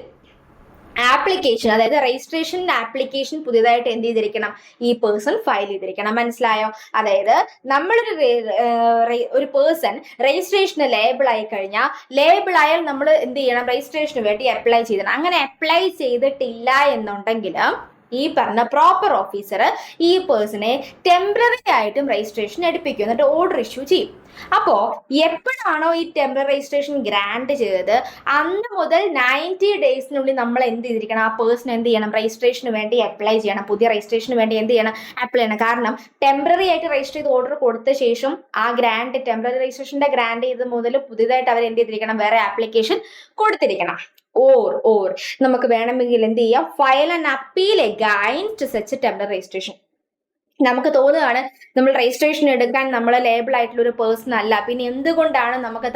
ആപ്ലിക്കേഷൻ, അതായത് രജിസ്ട്രേഷൻ ആപ്ലിക്കേഷൻ പുതിയതായിട്ട് എന്ത് ചെയ്തിരിക്കണം? ഈ പേഴ്സൺ ഫയൽ ചെയ്തിരിക്കണം. മനസ്സിലായോ? അതായത് നമ്മളൊരു ഒരു പേഴ്സൺ രജിസ്ട്രേഷന് ലേബിൾ ആയി കഴിഞ്ഞാൽ ലേബിൾ ആയാൽ നമ്മൾ എന്ത് ചെയ്യണം? രജിസ്ട്രേഷന് വേണ്ടി അപ്ലൈ ചെയ്യണം. അങ്ങനെ അപ്ലൈ ചെയ്തിട്ടില്ല എന്നുണ്ടെങ്കിൽ ഈ പറഞ്ഞ പ്രോപ്പർ ഓഫീസർ ഈ പേഴ്സണെ ടെമ്പററി ആയിട്ടും രജിസ്ട്രേഷൻ എടുപ്പിക്കും. എന്നിട്ട് ഓർഡർ ഇഷ്യൂ ചെയ്യും. അപ്പോ എപ്പോഴാണോ ഈ ടെമ്പററി രജിസ്ട്രേഷൻ ഗ്രാൻഡ് ചെയ്തത് അന്ന് മുതൽ 90 daysനുള്ളിൽ നമ്മൾ എന്ത് ചെയ്തിരിക്കണം? ആ പേഴ്സൺ എന്ത് ചെയ്യണം? രജിസ്ട്രേഷന് വേണ്ടി അപ്ലൈ ചെയ്യണം. പുതിയ രജിസ്ട്രേഷന് വേണ്ടി എന്ത് ചെയ്യണം? അപ്ലൈ ചെയ്യണം. കാരണം ടെമ്പററി ആയിട്ട് രജിസ്റ്റർ ചെയ്ത് ഓർഡർ കൊടുത്ത ശേഷം ആ ടെമ്പററി രജിസ്ട്രേഷന്റെ ഗ്രാൻഡ് ചെയ്ത് മുതൽ പുതിയതായിട്ട് അവർ എന്ത് ചെയ്തിരിക്കണം? വേറെ ആപ്ലിക്കേഷൻ കൊടുത്തിരിക്കണം. ഓർ നമുക്ക് വേണമെങ്കിൽ എന്ത് ചെയ്യാം? File an appeal against such temporary registration. നമുക്ക് തോന്നുകയാണ് നമ്മൾ രജിസ്ട്രേഷൻ എടുക്കാൻ നമ്മൾ ലേബിൾ ആയിട്ടുള്ള ഒരു പേഴ്സൺ അല്ല, പിന്നെ എന്തുകൊണ്ടാണ് നമുക്ക്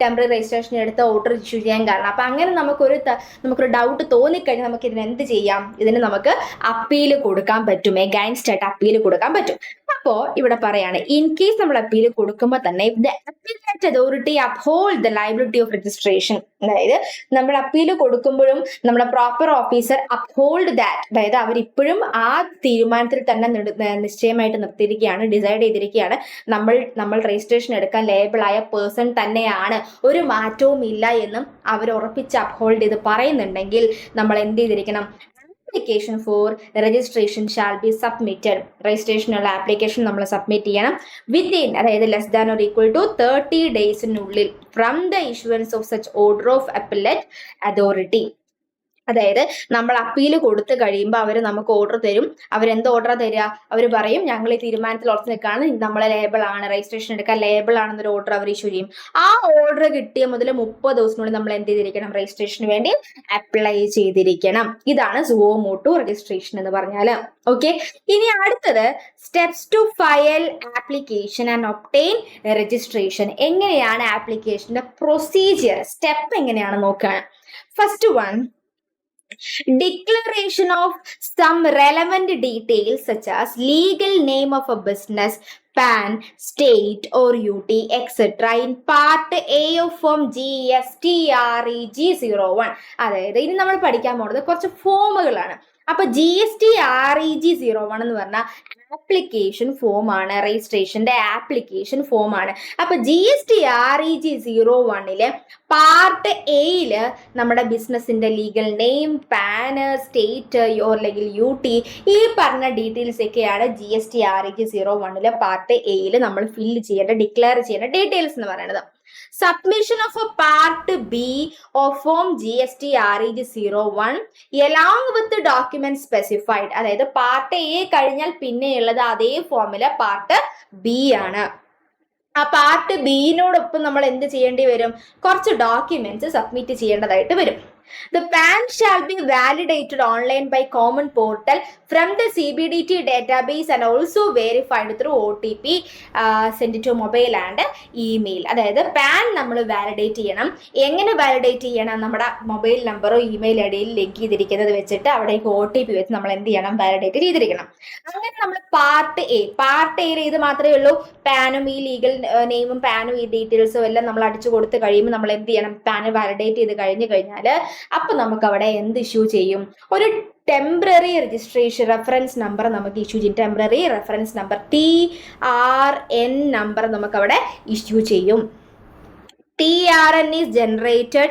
ടെമ്പററി രജിസ്ട്രേഷൻ എടുത്ത് ഓർഡർ ഇഷ്യൂ ചെയ്യാൻ കാരണം? അപ്പൊ അങ്ങനെ നമുക്കൊരു ഡൗട്ട് തോന്നിക്കഴിഞ്ഞാൽ നമുക്ക് ഇതിന് എന്ത് ചെയ്യാം? ഇതിന് നമുക്ക് അപ്പീൽ കൊടുക്കാൻ പറ്റും. എഗൈൻസ്റ്റ് ആയിട്ട് അപ്പീൽ കൊടുക്കാൻ പറ്റും. അപ്പോ ഇവിടെ പറയാണ്, ഇൻ കേസ് നമ്മൾ അപ്പീൽ കൊടുക്കുമ്പോൾ തന്നെ the appellate authority uphold the liability of registration. അതായത് നമ്മൾ അപ്പീൽ കൊടുക്കുമ്പോഴും നമ്മുടെ പ്രോപ്പർ ഓഫീസർ അപ്ഹോൾഡ് ദാറ്റ്, അതായത് അവരിപ്പോഴും ആ തീരുമാനത്തിൽ തന്നെ നിശ്ചയമായിട്ട് നിർത്തിയിരിക്കുകയാണ്, ഡിസൈഡ് ചെയ്തിരിക്കുകയാണ്. നമ്മൾ രജിസ്ട്രേഷൻ എടുക്കാൻ ലേബിൾ ആയ പേഴ്സൺ തന്നെയാണ്, ഒരു മാറ്റവും ഇല്ല എന്നും അവർ ഉറപ്പിച്ച് അപ്ഹോൾഡ് ചെയ്ത് പറയുന്നുണ്ടെങ്കിൽ നമ്മൾ എന്ത് ചെയ്തിരിക്കണം? Application for registration shall be submitted. രജിസ്ട്രേഷനുള്ള ആപ്ലിക്കേഷൻ നമ്മൾ സബ്മിറ്റ് ചെയ്യണം വിത്തിൻ, അതായത് less than or equal to 30 daysനുള്ളിൽ from the issuance of such order of appellate authority. അതായത് നമ്മൾ അപ്പീൽ കൊടുത്തു കഴിയുമ്പോൾ അവർ നമുക്ക് ഓർഡർ തരും. അവരെന്ത് ഓർഡർ തരിക? അവർ പറയും ഞങ്ങൾ ഈ തീരുമാനത്തിൽ ഉറച്ചു നിൽക്കുകയാണ്, നമ്മളെ ലേബിൾ ആണ്, രജിസ്ട്രേഷൻ എടുക്കാൻ ലേബിൾ ആണെന്നൊരു ഓർഡർ അവർ ഇഷ്യൂ ചെയ്യും. ആ ഓർഡർ കിട്ടിയ മുതൽ 30 ദിവസത്തിനുള്ളിൽ നമ്മൾ എന്ത് ചെയ്തിരിക്കണം? രജിസ്ട്രേഷന് വേണ്ടി അപ്ലൈ ചെയ്തിരിക്കണം. ഇതാണ് സുവോ മോട്ടോ രജിസ്ട്രേഷൻ എന്ന് പറഞ്ഞാൽ. ഓക്കെ, ഇനി അടുത്തത് steps to file application and obtain registration. എങ്ങനെയാണ് ആപ്ലിക്കേഷന്റെ പ്രൊസീജിയർ, സ്റ്റെപ്പ് എങ്ങനെയാണ് നോക്കുകയാണ്. First one, declaration of some relevant details such as legal name of a business, PAN, state or UT, etc. in part A of form GSTREG 01. അതായത് ഇനി നമ്മൾ പഠിക്കാൻ പോകുന്നത് കുറച്ച് ഫോമുകളാണ്. അപ്പൊ GSTREG 01 എന്ന് പറഞ്ഞാൽ ആപ്ലിക്കേഷൻ ഫോം ആണ്, രജിസ്ട്രേഷന്റെ ആപ്ലിക്കേഷൻ ഫോം ആണ്. അപ്പൊ GSTREG 01 പാർട്ട് എയില് നമ്മുടെ ബിസിനസിന്റെ ലീഗൽ നെയിം, പാന്, സ്റ്റേറ്റ് അല്ലെങ്കിൽ UT, ഈ പറഞ്ഞ ഡീറ്റെയിൽസ് ഒക്കെയാണ് GSTREG 01 പാർട്ട് എയില് നമ്മൾ ഫില്ല് ചെയ്യേണ്ട, ഡിക്ലെയർ ചെയ്യേണ്ട ഡീറ്റെയിൽസ് എന്ന് പറയുന്നത്. Submission of a part B of form GSTREG 01 along with the documents specified. അതായത് പാർട്ട് എ കഴിഞ്ഞാൽ പിന്നെയുള്ളത് അതേ ഫോമില് പാർട്ട് ബി ആണ്. ആ പാർട്ട് ബിനോടൊപ്പം നമ്മൾ എന്ത് ചെയ്യേണ്ടി വരും? കുറച്ച് ഡോക്യുമെന്റ്സ് സബ്മിറ്റ് ചെയ്യേണ്ടതായിട്ട് വരും. The PAN shall be validated online by common portal from the CBDT database and also verified through OTP sent to mobile and email. അതായത് പാൻ നമ്മൾ വാലിഡേറ്റ് ചെയ്യണം. എങ്ങനെ വാലിഡേറ്റ് ചെയ്യണം? നമ്മുടെ മൊബൈൽ നമ്പറോ ഇമെയിൽ ഐഡിയിൽ ലിങ്ക് ചെയ്തിരിക്കുന്നത് വെച്ചിട്ട് അവിടേക്ക് OTP വെച്ച് നമ്മൾ എന്ത് ചെയ്യണം? വാലിഡേറ്റ് ചെയ്തിരിക്കണം. അങ്ങനെ നമ്മൾ പാർട്ട് എയിൽ ഇത് മാത്രമേ ഉള്ളൂ. പാനും ഈ ലീഗൽ നെയിമും പാനും ഈ ഡീറ്റെയിൽസും എല്ലാം നമ്മൾ അടിച്ചു കൊടുത്ത് കഴിയുമ്പോൾ നമ്മൾ എന്ത് ചെയ്യണം? പാന് വാലിഡേറ്റ് ചെയ്ത് കഴിഞ്ഞാൽ അപ്പൊ നമുക്ക് അവിടെ എന്ത് ഇഷ്യൂ ചെയ്യും? ഒരു ടെമ്പററി രജിസ്ട്രേഷൻ റെഫറൻസ് നമ്പർ നമുക്ക് ഇഷ്യൂ ചെയ്യും. Temporary reference number TRN number നമുക്ക് അവിടെ ഇഷ്യൂ ചെയ്യും. TRN is generated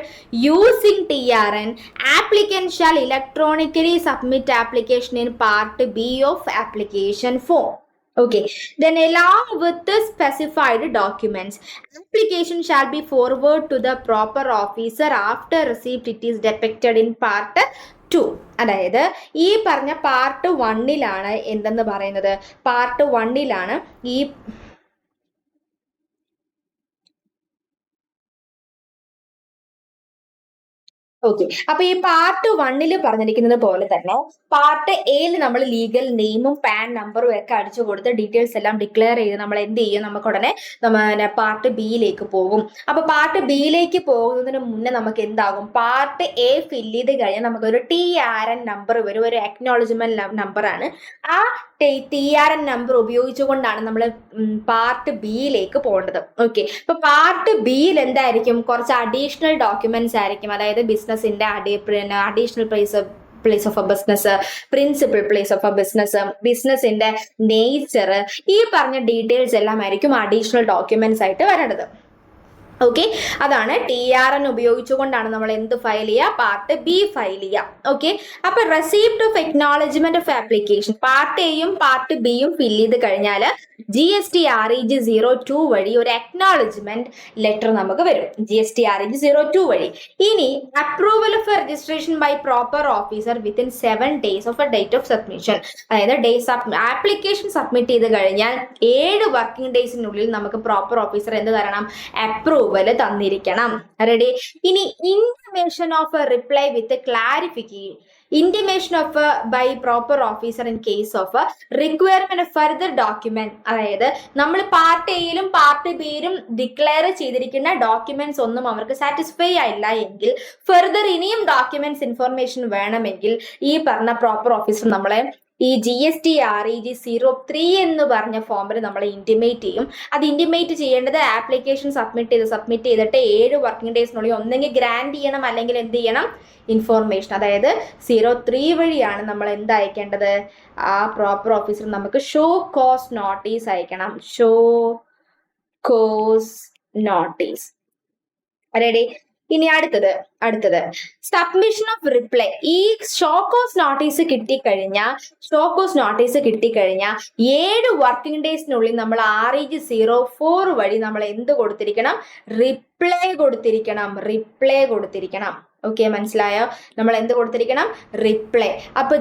using TRN. Applicant shall electronically submit application in part B of application form. Okay, then along with the specified documents, application shall be forwarded to the proper officer after receipt. It is depicted in part 2. അതായത് ഈ പറഞ്ഞ part 1ലാണ് എന്തെന്ന് പറയുന്നത്, part 1ലാണ് ഈ okay. അപ്പൊ ഈ part 1 പറഞ്ഞിരിക്കുന്നത് പോലെ തന്നെ പാർട്ട് എയിൽ നമ്മൾ ലീഗൽ നെയിമും പാൻ നമ്പറും ഒക്കെ അടിച്ചു കൊടുത്ത് ഡീറ്റെയിൽസ് എല്ലാം ഡിക്ലെയർ ചെയ്ത് നമ്മൾ എന്ത് ചെയ്യും, നമുക്ക് ഉടനെ പാർട്ട് ബിയിലേക്ക് പോകും. അപ്പൊ പാർട്ട് ബിയിലേക്ക് പോകുന്നതിന് മുന്നേ നമുക്ക് എന്താകും, പാർട്ട് എ ഫില്ല് ചെയ്ത് കഴിഞ്ഞാൽ നമുക്കൊരു TRN നമ്പർ വരും, ഒരു അക്നോളജ്മെന്റ് നമ്പറാണ്. ആ TRN നമ്പർ ഉപയോഗിച്ചുകൊണ്ടാണ് നമ്മൾ പാർട്ട് ബിയിലേക്ക് പോകേണ്ടത്. ഓക്കെ. അപ്പൊ പാർട്ട് ബിയിൽ എന്തായിരിക്കും, കുറച്ച് അഡീഷണൽ ഡോക്യുമെന്റ്സ് ആയിരിക്കും. അതായത് ബിസിനസിന്റെ additional place of a business, principal place of a business, ബിസിനസിന്റെ നേച്ചർ, ഈ പറഞ്ഞ ഡീറ്റെയിൽസ് എല്ലാം ആയിരിക്കും അഡീഷണൽ ഡോക്യുമെന്റ്സ് ആയിട്ട് വരേണ്ടത്. ഓക്കെ. അതാണ് TRN ഉപയോഗിച്ചുകൊണ്ടാണ് നമ്മൾ എന്ത് ഫയൽ ചെയ്യുക, പാർട്ട് ബി ഫയൽ ചെയ്യുക. ഓക്കെ. അപ്പൊ receipt of acknowledgement of application part എയും പാർട്ട് ബിയും ഫില്ല് ചെയ്ത് കഴിഞ്ഞാൽ GST-REG 02 വഴി ഒരു അക്നോളജ്മെന്റ് ലെറ്റർ നമുക്ക് വരും. GST-REG 02 വഴി. ഇനി approval of registration by proper officer within 7 days of a date of submission. അതായത് ആപ്ലിക്കേഷൻ സബ്മിറ്റ് ചെയ്ത് കഴിഞ്ഞാൽ 7 വർക്കിംഗ് ഡേയ്സിനുള്ളിൽ നമുക്ക് പ്രോപ്പർ ഓഫീസർ എന്ത് തരണം, അപ്രൂവൽ തന്നിരിക്കണം. റെഡി. ഇനി intimation of reply with clarification, intimation of by proper officer in case of requirement of further document. അതായത് നമ്മൾ part എയിലും part ബിയിലും declare ചെയ്തിരിക്കുന്ന ഡോക്യുമെന്റ്സ് ഒന്നും അവർക്ക് സാറ്റിസ്ഫൈ ആയില്ല എങ്കിൽ ഫർദർ ഇനിയും ഡോക്യുമെന്റ്സ് ഇൻഫർമേഷൻ വേണമെങ്കിൽ ഈ പറഞ്ഞ പ്രോപ്പർ ഓഫീസർ നമ്മളെ ഈ GST-REG 03 എന്ന് പറഞ്ഞ ഫോമിൽ നമ്മൾ ഇന്റിമേറ്റ് ചെയ്യും. അത് ഇന്റിമേറ്റ് ചെയ്യേണ്ടത് ആപ്ലിക്കേഷൻ സബ്മിറ്റ് ചെയ്തിട്ട് 7 വർക്കിംഗ് ഡേയ്സിനുള്ളിൽ ഒന്നെങ്കിൽ ഗ്രാൻഡ് ചെയ്യണം, അല്ലെങ്കിൽ എന്ത് ചെയ്യണം, ഇൻഫോർമേഷൻ. അതായത് 03 വഴിയാണ് നമ്മൾ എന്ത് അയക്കേണ്ടത്, ആ പ്രോപ്പർ ഓഫീസർ നമുക്ക് ഷോ കോസ് നോട്ടീസ് അയക്കണം. Show cause notice. റെഡി. ഇനി അടുത്തത് സബ്മിഷൻ ഓഫ് റിപ്ലൈ. ഈ ഷോക്കോസ് നോട്ടീസ് കിട്ടിക്കഴിഞ്ഞാൽ 7 വർക്കിംഗ് ഡേയ്സിനുള്ളിൽ നമ്മൾ REG 04 വഴി നമ്മൾ എന്ത് കൊടുത്തിരിക്കണം, റിപ്ലൈ കൊടുത്തിരിക്കണം. ഓക്കെ, മനസ്സിലായോ? നമ്മൾ എന്ത് കൊടുത്തിരിക്കണം, റിപ്ലൈ. അപ്പൊ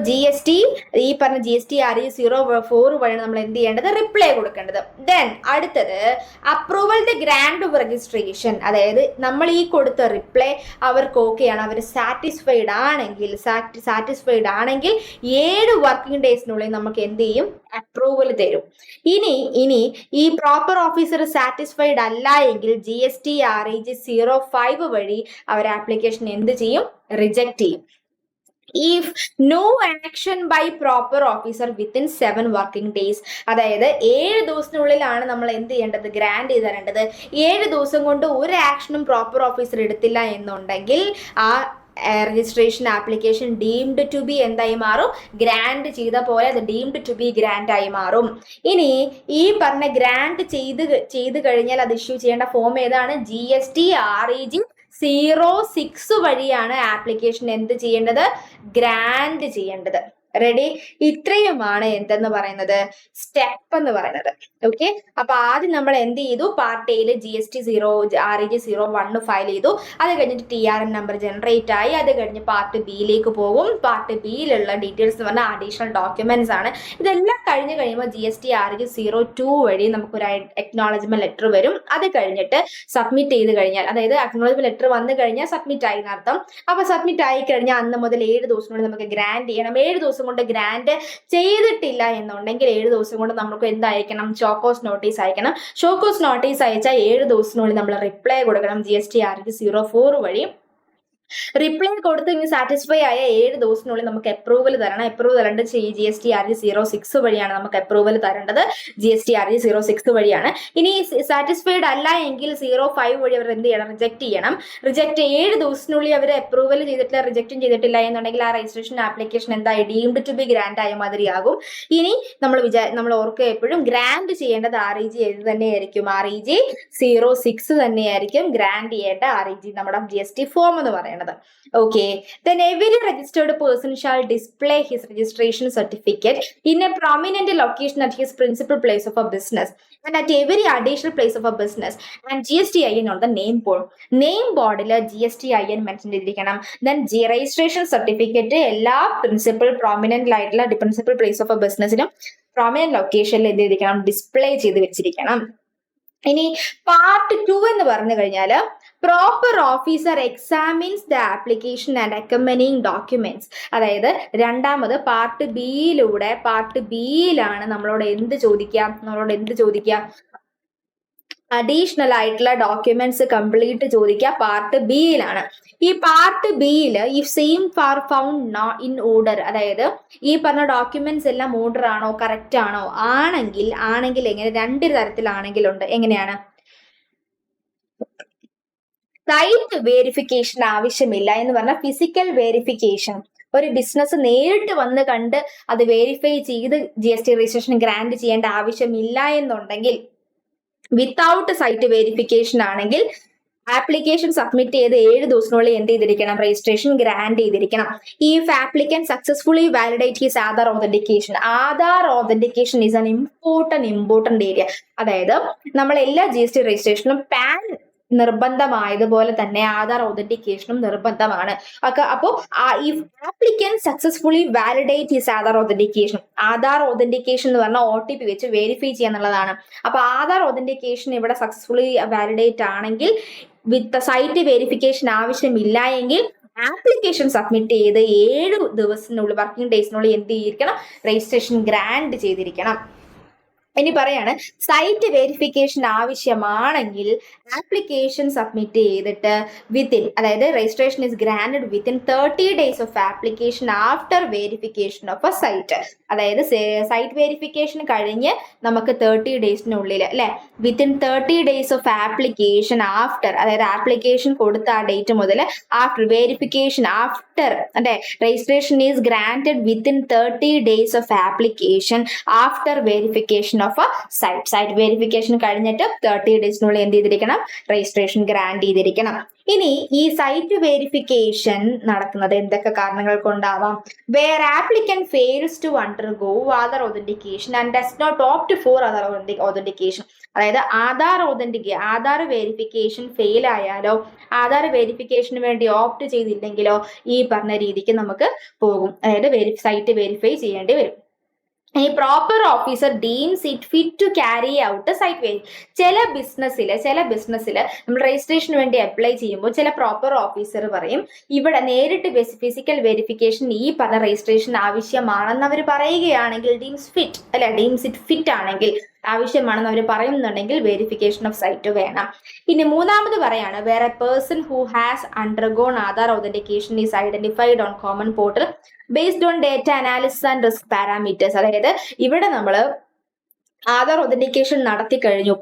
ഈ പറഞ്ഞ GST-REG 04 വഴിയാണ് നമ്മൾ എന്ത് ചെയ്യേണ്ടത്, റിപ്ലൈ കൊടുക്കേണ്ടത്. ദെൻ അടുത്തത് approval the grand of registration. അതായത് നമ്മൾ ഈ കൊടുത്ത റിപ്ലൈ അവർക്ക് ഓക്കെയാണ്, അവർ സാറ്റിസ്ഫൈഡ് ആണെങ്കിൽ 7 വർക്കിംഗ് ഡേയ്സിനുള്ളിൽ നമുക്ക് എന്ത് ചെയ്യും, അപ്രൂവൽ തരും. ഇനി ഈ പ്രോപ്പർ ഓഫീസർ സാറ്റിസ്ഫൈഡ് അല്ല എങ്കിൽ GST-REG 05 വഴി അവർ ആപ്ലിക്കേഷൻ എന്ത് ചെയ്യും, റിജക്ട് ചെയ്യും. If no action by proper officer within 7 working days. അതായത് 7 ദിവസത്തിനുള്ളിലാണ് നമ്മൾ എന്ത് ചെയ്യേണ്ടത്, ഗ്രാൻഡ് ചെയ്ത് തരേണ്ടത്. 7 ദിവസം കൊണ്ട് ഒരു ആക്ഷനും പ്രോപ്പർ ഓഫീസർ എടുത്തില്ല എന്നുണ്ടെങ്കിൽ ആ registration application deemed to be എന്തായി മാറും, ഗ്രാൻഡ് ചെയ്ത പോലെ അത് ഡീംഡ് ടു ബി ഗ്രാൻഡ് ആയി മാറും. ഇനി ഈ പറഞ്ഞ ഗ്രാൻഡ് ചെയ്ത് കഴിഞ്ഞാൽ അത് ഇഷ്യൂ ചെയ്യേണ്ട ഫോം ഏതാണ്, GST-REG 06 വഴിയാണ് ആപ്ലിക്കേഷൻ എന്ത് ചെയ്യേണ്ടത്, ഗ്രാൻഡ് ചെയ്യേണ്ടത്. റെഡി. ഇത്രയുമാണ് എന്തെന്ന് പറയുന്നത്, സ്റ്റെപ്പ് എന്ന് പറയുന്നത്. ഓക്കെ. അപ്പൊ ആദ്യം നമ്മൾ എന്ത് ചെയ്തു, പാർട്ട് എയിൽ GST-REG 01 ഫയൽ ചെയ്തു. അത് കഴിഞ്ഞിട്ട് TRN നമ്പർ ജനറേറ്റ് ആയി. അത് കഴിഞ്ഞ് പാർട്ട് ബിയിലേക്ക് പോകും. പാർട്ട് ബിയിലുള്ള ഡീറ്റെയിൽസ് എന്ന് പറഞ്ഞാൽ അഡീഷണൽ ഡോക്യുമെന്റ്സ് ആണ്. ഇതെല്ലാം കഴിഞ്ഞ് കഴിയുമ്പോൾ GST-REG 02 വഴി നമുക്കൊരു അക്നോളജ്മെന്റ് ലെറ്റർ വരും. അത് കഴിഞ്ഞിട്ട് സബ്മിറ്റ് ചെയ്ത് കഴിഞ്ഞാൽ, അതായത് അക്നോളജ്മെന്റ് ലെറ്റർ വന്നു കഴിഞ്ഞാൽ സബ്മിറ്റ് ആയി എന്നർത്ഥം. അപ്പൊ സബ്മിറ്റ് ആയി കഴിഞ്ഞാൽ അന്ന് മുതൽ 7 ദിവസം കൊണ്ട് നമുക്ക് ഗ്രാൻഡ് ചെയ്യണം. 7 ദിവസം കൊണ്ട് ഗ്രാൻഡ് ചെയ്തിട്ടില്ല എന്നുണ്ടെങ്കിൽ 7 ദിവസം കൊണ്ട് നമുക്ക് എന്തായിരിക്കണം, ഷോക്കോസ് നോട്ടീസ് അയക്കണം. ഷോക്കോസ് നോട്ടീസ് അയച്ചാൽ 7 ദിവസത്തിനുള്ളിൽ നമ്മൾ റിപ്ലൈ കൊടുക്കണം GST-REG 04 വഴി. റിപ്ലൈ കൊടുത്ത് ഇനി സാറ്റിസ്ഫൈ ആയ 7 ദിവസത്തിനുള്ളിൽ നമുക്ക് അപ്രൂവൽ തരണം. അപ്രൂവൽ തരേണ്ടത് GSTRG 06 വഴിയാണ് നമുക്ക് അപ്രൂവൽ തരേണ്ടത്. GSTRG 06 വഴിയാണ്. ഇനി സാറ്റിസ്ഫൈഡ് അല്ല എങ്കിൽ 05 വഴി അവർ എന്ത് ചെയ്യണം? റിജക്ട് ചെയ്യണം. റിജക്ട് 7 ദിവസത്തിനുള്ളിൽ അവർ അപ്രൂവൽ ചെയ്തിട്ടില്ല, റിജക്റ്റും ചെയ്തിട്ടില്ല എന്നുണ്ടെങ്കിൽ ആ രജിസ്ട്രേഷൻ ആപ്ലിക്കേഷൻ എന്തായി? ഡീംഡ് ടു ബി ഗ്രാൻഡ് ആയ മാതിരിയാകും. ഇനി നമ്മൾ ഓർക്കുക എപ്പോഴും ഗ്രാൻഡ് ചെയ്യേണ്ടത് REG ഏത് തന്നെയായിരിക്കും? REG 06 തന്നെയായിരിക്കും ഗ്രാൻഡ് ചെയ്യേണ്ട REG നമ്മുടെ GST ഫോം എന്ന് പറയുന്നത്. Okay, then every registered person shall display his registration certificate in a prominent location at his principal place of a business and at every additional place of a business and GSTIN on the name board. Name board il GSTIN mention ചെയ്തിരിക്കണം. Then registration certificate എല്ലാ principal prominent ആയിട്ടുള്ള principal place of a businessനും prominent locationൽ എന്ത് ചെയ്തിരിക്കണം? Display ചെയ്ത് വെച്ചിരിക്കണം. ഇനി part 2 എന്ന് പറഞ്ഞു കഴിഞ്ഞാൽ proper officer examines the application and accompanying documents. അതായത് രണ്ടാമത് പാർട്ട് ബിയിലാണ് നമ്മളോട് എന്ത് ചോദിക്കുക? അഡീഷണൽ ആയിട്ടുള്ള ഡോക്യുമെന്റ്സ് കംപ്ലീറ്റ് ചോദിക്കുക പാർട്ട് ബിയിലാണ്. ഈ പാർട്ട് ബിയിൽ ഈ same far found in order, അതായത് ഈ പറഞ്ഞ ഡോക്യുമെന്റ്സ് എല്ലാം ഓർഡർ ആണോ, കറക്റ്റ് ആണോ? ആണെങ്കിൽ എങ്ങനെ? 2 തരത്തിലാണെങ്കിലുണ്ട്. എങ്ങനെയാണ്? സൈറ്റ് വെരിഫിക്കേഷൻ ആവശ്യമില്ല എന്ന് പറഞ്ഞാൽ ഫിസിക്കൽ വെരിഫിക്കേഷൻ, ഒരു ബിസിനസ് നേരിട്ട് വന്ന് കണ്ട് അത് വെരിഫൈ ചെയ്ത് GST രജിസ്ട്രേഷൻ ഗ്രാൻഡ് ചെയ്യേണ്ട ആവശ്യമില്ല എന്നുണ്ടെങ്കിൽ, വിത്തൗട്ട് സൈറ്റ് വെരിഫിക്കേഷൻ ആണെങ്കിൽ ആപ്ലിക്കേഷൻ സബ്മിറ്റ് ചെയ്ത് 7 ദിവസത്തിനുള്ളിൽ എന്ത് ചെയ്തിരിക്കണം? രജിസ്ട്രേഷൻ ഗ്രാൻഡ് ചെയ്തിരിക്കണം. If applicant successfully validate his Aadhaar authentication is an important area. അതായത് നമ്മൾ എല്ലാ GST രജിസ്ട്രേഷനും പാൻ നിർബന്ധമായതുപോലെ തന്നെ ആധാർ ഓതന്റിക്കേഷനും നിർബന്ധമാണ്. അപ്പോ if applicant successfully validate his Aadhaar authentication എന്ന് പറഞ്ഞാൽ OTP വെച്ച് വെരിഫൈ ചെയ്യാന്നുള്ളതാണ്. അപ്പൊ ആധാർ ഓതന്റിക്കേഷൻ ഇവിടെ സക്സസ്ഫുള്ളി വാലിഡേറ്റ് ആണെങ്കിൽ വിത്ത് സൈറ്റ് വെരിഫിക്കേഷൻ ആവശ്യമില്ല എങ്കിൽ ആപ്ലിക്കേഷൻ സബ്മിറ്റ് ചെയ്ത് 7 ദിവസത്തിനുള്ളിൽ വർക്കിംഗ് ഡേയ്സിനുള്ളിൽ എന്ത് ചെയ്തിരിക്കണം? രജിസ്ട്രേഷൻ ഗ്രാൻഡ് ചെയ്തിരിക്കണം. ഇനി പറയാണ് സൈറ്റ് വെരിഫിക്കേഷൻ ആവശ്യമാണെങ്കിൽ ആപ്ലിക്കേഷൻ സബ്മിറ്റ് ചെയ്തിട്ട് അതായത് registration is grant within 30 days of application after verification of a site. അതായത് സൈറ്റ് വെരിഫിക്കേഷൻ കഴിഞ്ഞ് നമുക്ക് 30 daysനുള്ളിൽ അല്ലെ, within 30 days of application after, അതായത് ആപ്ലിക്കേഷൻ കൊടുത്ത ആ ഡേറ്റ് മുതൽ ആഫ്റ്റർ വെരിഫിക്കേഷൻ ആഫ്റ്റർ അല്ലെ, registration is grant within 30 days of application after verification of a site verification കഴിഞ്ഞിട്ട് 30 daysനുള്ളിൽ എന്ത് ചെയ്തിരിക്കണം? രജിസ്ട്രേഷൻ ഗ്രാൻഡ് ചെയ്തിരിക്കണം. ഇനി ഈ സൈറ്റ് വെരിഫിക്കേഷൻ നടക്കുന്നത് എന്തൊക്കെ കാരണങ്ങൾ കൊണ്ടാവാം? Where applicant fails to undergo Aadhaar authentication and does not opt for Aadhaar authentication. അതായത് ആധാർ വെരിഫിക്കേഷൻ ഫെയിൽ ആയാലോ, ആധാർ വെരിഫിക്കേഷന് വേണ്ടി ഓപ്റ്റ് ചെയ്തില്ലെങ്കിലോ ഈ പറഞ്ഞ രീതിക്ക് നമുക്ക് പോകും. അതായത് സൈറ്റ് വെരിഫൈ ചെയ്യേണ്ടി വരും. ഈ proper officer deems it fit to carry out site വെരി. ചില ബിസിനസ്സിൽ നമ്മൾ രജിസ്ട്രേഷന് വേണ്ടി അപ്ലൈ ചെയ്യുമ്പോൾ ചില പ്രോപ്പർ ഓഫീസർ പറയും ഇവിടെ നേരിട്ട് ഫിസിക്കൽ വെരിഫിക്കേഷൻ ഈ പറഞ്ഞ രജിസ്ട്രേഷൻ ആവശ്യമാണെന്ന് അവർ പറയുകയാണെങ്കിൽ ഡീംസ് ഇറ്റ് ഫിറ്റ് ആണെങ്കിൽ ആവശ്യമാണെന്ന് അവർ പറയുന്നുണ്ടെങ്കിൽ വെരിഫിക്കേഷൻ ഓഫ് സൈറ്റ് വേണം. ഇനി മൂന്നാമത് പറയാണ് where a person who has undergone Aadhaar authentication is identified on common portal based on data analysis and risk parameters. അതായത് ഇവിടെ നമ്മൾ ആധാർ ഓതന്റിക്കേഷൻ നടത്തി കഴിഞ്ഞു,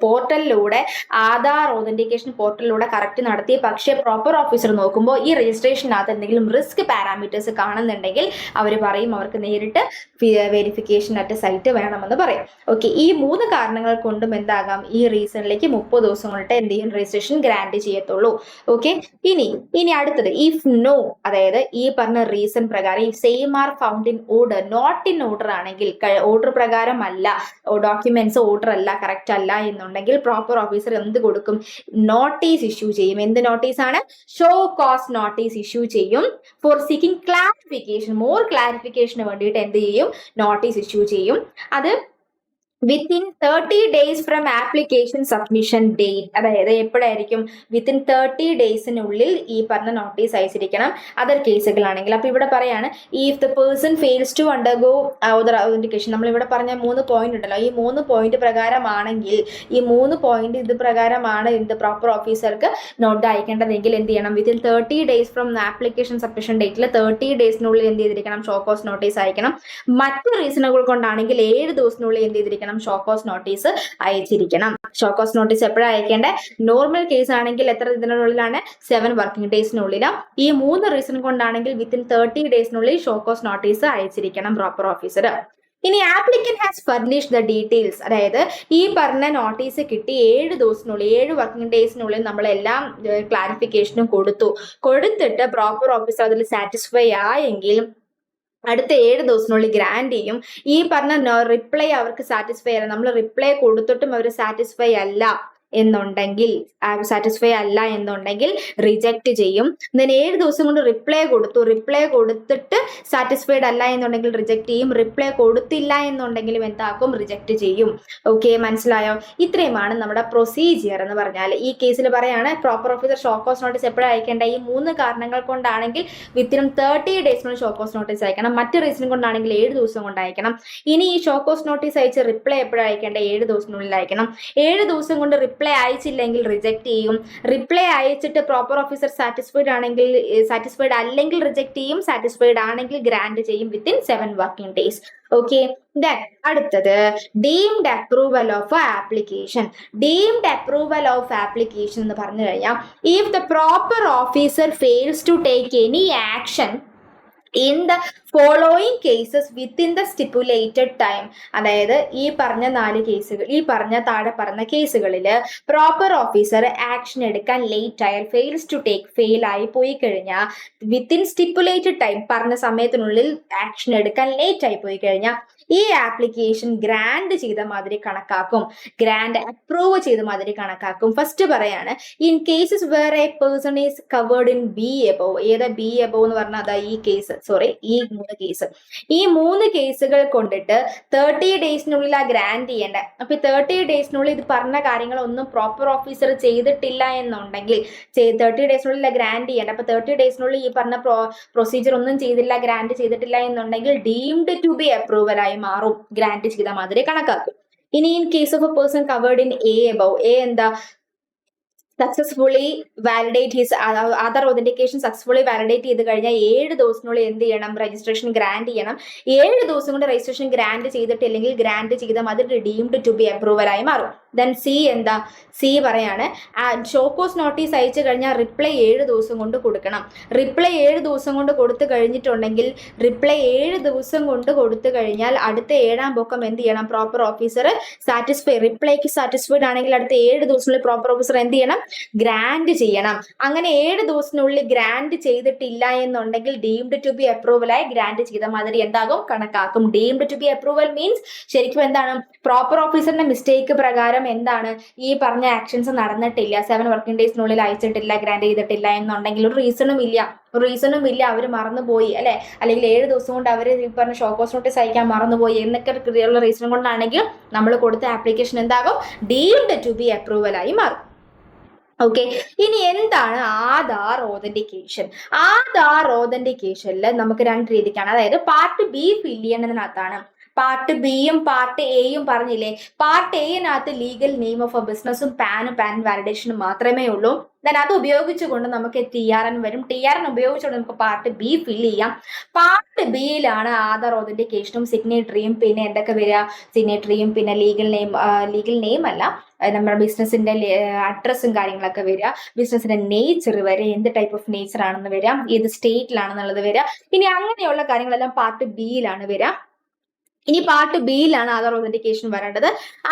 ആധാർ ഓതന്റിക്കേഷൻ പോർട്ടലിലൂടെ കറക്റ്റ് നടത്തി, പക്ഷേ പ്രോപ്പർ ഓഫീസർ നോക്കുമ്പോൾ ഈ രജിസ്ട്രേഷനകത്ത് എന്തെങ്കിലും റിസ്ക് പാരാമീറ്റേഴ്സ് കാണുന്നുണ്ടെങ്കിൽ അവർ പറയും അവർക്ക് നേരിട്ട് വെരിഫിക്കേഷൻ അറ്റ് സൈറ്റ് വേണമെന്ന് പറയും. ഓക്കെ, ഈ 3 കാരണങ്ങൾ കൊണ്ടും എന്താകാം? ഈ റീസണിലേക്ക് 30 ദിവസം കൊണ്ടിട്ട് എന്ത് ചെയ്യും? രജിസ്ട്രേഷൻ ഗ്രാൻഡ് ചെയ്യത്തുള്ളൂ. ഓക്കെ, ഇനി അടുത്തത് ഇഫ് നോ, അതായത് ഈ പറഞ്ഞ റീസൺ പ്രകാരം ഈ same are found in order, not in order ആണെങ്കിൽ, ഓർഡർ പ്രകാരം അല്ല, ഡോക്യുമെന്റ്സ് ഓർഡർ അല്ല, കറക്റ്റ് അല്ല എന്നുണ്ടെങ്കിൽ പ്രോപ്പർ ഓഫീസർ എന്ത് കൊടുക്കും? നോട്ടീസ് ഇഷ്യൂ ചെയ്യും. എന്ത് നോട്ടീസാണ്? ഷോ കോസ് നോട്ടീസ് ഇഷ്യൂ ചെയ്യും. ഫോർ സീക്കിംഗ് ക്ലാരിഫിക്കേഷൻ, മോർ ക്ലാരിഫിക്കേഷന് വേണ്ടിയിട്ട് എന്ത് ചെയ്യും? നോട്ടീസ് ഇഷ്യൂ ചെയ്യും. അത് within 30 days from application submission date, അതായത് എപ്പോഴായിരിക്കും വിത്തിൻ 30 ഡേയ്സിനുള്ളിൽ ഈ പറഞ്ഞ നോട്ടീസ് അയച്ചിരിക്കണം അതർ കേസുകളാണെങ്കിൽ. അപ്പൊ ഇവിടെ പറയാണ് if the person fails to undergo Aadhaar authentication, നമ്മൾ ഇവിടെ പറഞ്ഞ 3 പോയിന്റ് ഉണ്ടല്ലോ, ഈ 3 പോയിന്റ് പ്രകാരമാണെങ്കിൽ, ഈ 3 പോയിന്റ് ഇത് പ്രകാരമാണ് ഇത് പ്രോപ്പർ ഓഫീസർക്ക് നോട്ട് അയക്കേണ്ടതെങ്കിൽ എന്ത് ചെയ്യണം, within 30 days from application submission ഡേറ്റിൽ 30 ഡേയ്സിനുള്ളിൽ എന്ത് ചെയ്തിരിക്കണം, ഷോ കോസ് നോട്ടീസ് അയക്കണം. മറ്റ് റീസണുകൾ കൊണ്ടാണെങ്കിൽ 7 ദിവസത്തിനുള്ളിൽ എന്ത് ചെയ്തിരിക്കണം, ഷോക്കോസ് നോട്ടീസ് അയച്ചിരിക്കണം. ഷോക്കോസ് നോട്ടീസ് എപ്പോഴാണ് അയക്കേണ്ടത്? നോർമൽ കേസ് ആണെങ്കിൽ എത്ര ഇതിനുള്ളിലാണ്? 7 വർക്കിംഗ് ഡേയ്സിനുള്ളിലാണ്. ഈ 3 റീസൺ കൊണ്ടാണെങ്കിൽ വിത്തിൻ 30 ഡേയ്സിനുള്ളിൽ ഷോക്കോസ് നോട്ടീസ് അയച്ചിരിക്കണം പ്രോപ്പർ ഓഫീസർ. ഇനി applicant has furnished the details, അതായത് ഈ പറഞ്ഞ നോട്ടീസ് കിട്ടി 7 ദിവസത്തിനുള്ളിൽ 7 വർക്കിംഗ് ഡേയ്സിനുള്ളിൽ നമ്മളെല്ലാം ക്ലാരിഫിക്കേഷനും കൊടുത്തിട്ട് പ്രോപ്പർ ഓഫീസർ അതിൽ സാറ്റിസ്ഫൈ ആയെങ്കിൽ അടുത്ത 7 ദിവസത്തിനുള്ളിൽ ഗ്രാൻഡ് ചെയ്യും. ഈ പറഞ്ഞ റിപ്ലൈ അവർക്ക് സാറ്റിസ്ഫൈ അല്ല, നമ്മൾ റിപ്ലൈ കൊടുത്തിട്ടും അവർ സാറ്റിസ്ഫൈ അല്ല എന്നുണ്ടെങ്കിൽ റിജക്ട് ചെയ്യും. ദെൻ 7 ദിവസം കൊണ്ട് റിപ്ലൈ കൊടുത്തിട്ട് സാറ്റിസ്ഫൈഡ് അല്ല എന്നുണ്ടെങ്കിൽ റിജക്ട് ചെയ്യും. റിപ്ലൈ കൊടുത്തില്ല എന്നുണ്ടെങ്കിലും എന്താക്കും, റിജക്ട് ചെയ്യും. ഓക്കെ, മനസ്സിലായോ? ഇത്രയുമാണ് നമ്മുടെ പ്രൊസീജിയർ എന്ന് പറഞ്ഞാൽ. ഈ കേസിൽ പറയാണ് പ്രോപ്പർ ഓഫീസർ ഷോക്കോസ് നോട്ടീസ് എപ്പോഴും അയക്കേണ്ട, ഈ 3 കാരണങ്ങൾ കൊണ്ടാണെങ്കിൽ വിത്തിനും 30 ഡേയ്സിനുള്ളിൽ ഷോക്കോസ് നോട്ടീസ് അയക്കണം. മറ്റു റീസൺ കൊണ്ടാണെങ്കിൽ 7 ദിവസം കൊണ്ട് അയക്കണം. ഇനി ഈ ഷോക്കോസ് നോട്ടീസ് അയച്ച് റിപ്ലൈ എപ്പോഴും അയക്കേണ്ട, 7 ദിവസത്തിനുള്ളിൽ അയക്കണം. 7 ദിവസം കൊണ്ട് റിപ്ലൈ അയച്ചില്ലെങ്കിൽ റിജക്ട് ചെയ്യും. റിപ്ലൈ അയച്ചിട്ട് പ്രോപ്പർ ഓഫീസർ സാറ്റിസ്ഫൈഡ് അല്ലെങ്കിൽ റിജക്ട് ചെയ്യും. സാറ്റിസ്ഫൈഡ് ആണെങ്കിൽ ഗ്രാൻഡ് ചെയ്യും within 7 working days. Okay, then അടുത്തത് deemed approval of application. Deemed approval of application എന്ന് പറഞ്ഞു കഴിഞ്ഞാൽ if the proper officer fails to take any action in the following cases within the stipulated time, അതായത് ഈ പറഞ്ഞ 4 കേസുകൾ, ഈ പറഞ്ഞ താഴെ പറഞ്ഞ കേസുകളിൽ പ്രോപ്പർ ഓഫീസർ ആക്ഷൻ എടുക്കാൻ ലേറ്റ് ആയാൽ, ഫെയിൽ ആയി പോയി കഴിഞ്ഞാൽ, വിത്തിൻ സ്റ്റിപ്പുലേറ്റഡ് ടൈം പറഞ്ഞ സമയത്തിനുള്ളിൽ ആക്ഷൻ എടുക്കാൻ ലേറ്റ് ആയി പോയി കഴിഞ്ഞാൽ ഈ ആപ്ലിക്കേഷൻ ഗ്രാൻഡ് ചെയ്ത മാതിരി കണക്കാക്കും, ഗ്രാൻഡ് അപ്രൂവ് ചെയ്ത മാതിരി കണക്കാക്കും. ഫസ്റ്റ് പറയാണ് in cases where a person is covered in B above. ഏതാ ബി എബോവ് എന്ന് പറഞ്ഞാൽ അതാ ഈ കേസ്, ഈ 3 കേസ്. ഈ 3 കേസുകൾ കൊണ്ടിട്ട് 30 ഡേയ്സിനുള്ളിൽ ആ ഗ്രാൻഡ് ചെയ്യേണ്ട. അപ്പൊ 30 ഡേയ്സിനുള്ളിൽ ഇത് പറഞ്ഞ കാര്യങ്ങളൊന്നും പ്രോപ്പർ ഓഫീസർ ചെയ്തിട്ടില്ല എന്നുണ്ടെങ്കിൽ 30 ഡേയ്സിനുള്ളിൽ ഗ്രാൻഡ് ചെയ്യേണ്ട. അപ്പൊ 30 ഡേയ്സിനുള്ളിൽ ഈ പറഞ്ഞ പ്രൊസീജിയർ ഒന്നും ചെയ്തില്ല, ഗ്രാൻഡ് ചെയ്തിട്ടില്ല എന്നുണ്ടെങ്കിൽ ഡീംഡ് ടു ബി അപ്രൂവൽ ആയി മാറും, ഗ്രാൻഡ് ചെയ്ത മാതിരി കണക്കാക്കും. ഇനി in case of a person covered in a above, a എന്താ, successfully validate his Aadhaar authentication successfully validate ചെയ്ത് കഴിഞ്ഞാൽ 7 ദിവസത്തിനുള്ളിൽ എന്ത് ചെയ്യണം, രജിസ്ട്രേഷൻ ഗ്രാൻഡ് ചെയ്യണം. 7 ദിവസം കൊണ്ട് രജിസ്ട്രേഷൻ ഗ്രാൻഡ് ചെയ്തിട്ടില്ലെങ്കിൽ ഗ്രാൻഡ് ചെയ്താൽ അത് ഡീംഡ് ടു ബി അപ്രൂവൽ ആയി മാറും. ദെൻ സി എന്താ, സി പറയാണ് ഷോക്കോസ് നോട്ടീസ് അയച്ചു കഴിഞ്ഞാൽ റിപ്ലൈ 7 ദിവസം കൊണ്ട് കൊടുക്കണം. റിപ്ലൈ 7 ദിവസം കൊണ്ട് കൊടുത്തു കഴിഞ്ഞിട്ടുണ്ടെങ്കിൽ അടുത്ത 7ാം പൊക്കം എന്ത് ചെയ്യണം, പ്രോപ്പർ ഓഫീസർ റിപ്ലൈക്ക് സാറ്റിസ്ഫൈഡ് ആണെങ്കിൽ അടുത്ത 7 ദിവസത്തിനുള്ളിൽ പ്രോപ്പർ ഓഫീസർ എന്ത് ചെയ്യണം, ഗ്രാൻഡ് ചെയ്യണം. അങ്ങനെ 7 ദിവസത്തിനുള്ളിൽ ഗ്രാൻഡ് ചെയ്തിട്ടില്ല എന്നുണ്ടെങ്കിൽ ഡീംഡ് ടു ബി അപ്രൂവൽ ആയി ഗ്രാൻഡ് ചെയ്ത മാതിരി എന്താകും, കണക്കാക്കും. Deemed to be approval means ശരിക്കും എന്താണ്, പ്രോപ്പർ ഓഫീസറിന്റെ മിസ്റ്റേക്ക് പ്രകാരം എന്താണ്, ഈ പറഞ്ഞ ആക്ഷൻസ് നടന്നിട്ടില്ല, 7 വർക്കിംഗ് ഡേയ്സിനുള്ളിൽ അയച്ചിട്ടില്ല, ഗ്രാൻഡ് ചെയ്തിട്ടില്ല എന്നുണ്ടെങ്കിൽ ഒരു റീസണും ഇല്ല, അവർ മറന്നുപോയി അല്ലെ, അല്ലെങ്കിൽ 7 ദിവസം കൊണ്ട് അവർ ഈ പറഞ്ഞ ഷോക്കോസ് നോട്ടീസ് അയക്കാൻ മറന്നുപോയി എന്നൊക്കെ ഉള്ള റീസൺ കൊണ്ടാണെങ്കിൽ നമ്മൾ കൊടുത്ത ആപ്ലിക്കേഷൻ എന്താകും, ഡീംഡ് ടു ബി അപ്രൂവൽ ആയി മാറും. ഓക്കെ, ഇനി എന്താണ് ആധാർ ഓതന്റിക്കേഷൻ? ആധാർ ഓതന്റിക്കേഷനിൽ നമുക്ക് 2 രീതിക്കാണ്, അതായത് പാർട്ട് ബി ഫില്ല് ചെയ്യുന്നതിനകത്താണ്. പാർട്ട് ബിയും പാർട്ട് എയും പറഞ്ഞില്ലേ, പാർട്ട് എയിനകത്ത് ലീഗൽ നെയിം ഓഫ് എ ബിസിനസ്സും പാൻ വാലിഡേഷനും മാത്രമേ ഉള്ളൂ. ദെൻ അത് ഉപയോഗിച്ചുകൊണ്ട് നമുക്ക് TRN വരും. TRN ഉപയോഗിച്ചുകൊണ്ട് നമുക്ക് പാർട്ട് ബി ഫില്ല് ചെയ്യാം. പാർട്ട് ബിയിലാണ് ആധാർ ഓതന്റിക്കേഷനും സിഗ്നേറ്ററിയും പിന്നെ എന്തൊക്കെ വരിക, സിഗ്നേറ്ററിയും പിന്നെ ലീഗൽ നെയിം അല്ല, നമ്മുടെ ബിസിനസിന്റെ അഡ്രസ്സും കാര്യങ്ങളൊക്കെ വരിക, ബിസിനസിന്റെ നേച്ചർ വരെ, എന്ത് ടൈപ്പ് ഓഫ് നേച്ചർ ആണെന്ന് വരിക, ഏത് സ്റ്റേറ്റിലാണെന്നുള്ളത് വരിക. ഇനി അങ്ങനെയുള്ള കാര്യങ്ങളെല്ലാം പാർട്ട് ബിയിലാണ് വരിക. ഇനി പാർട്ട് ബിയിലാണ് ആധാർ ഓതന്റിക്കേഷൻ വരേണ്ടത്.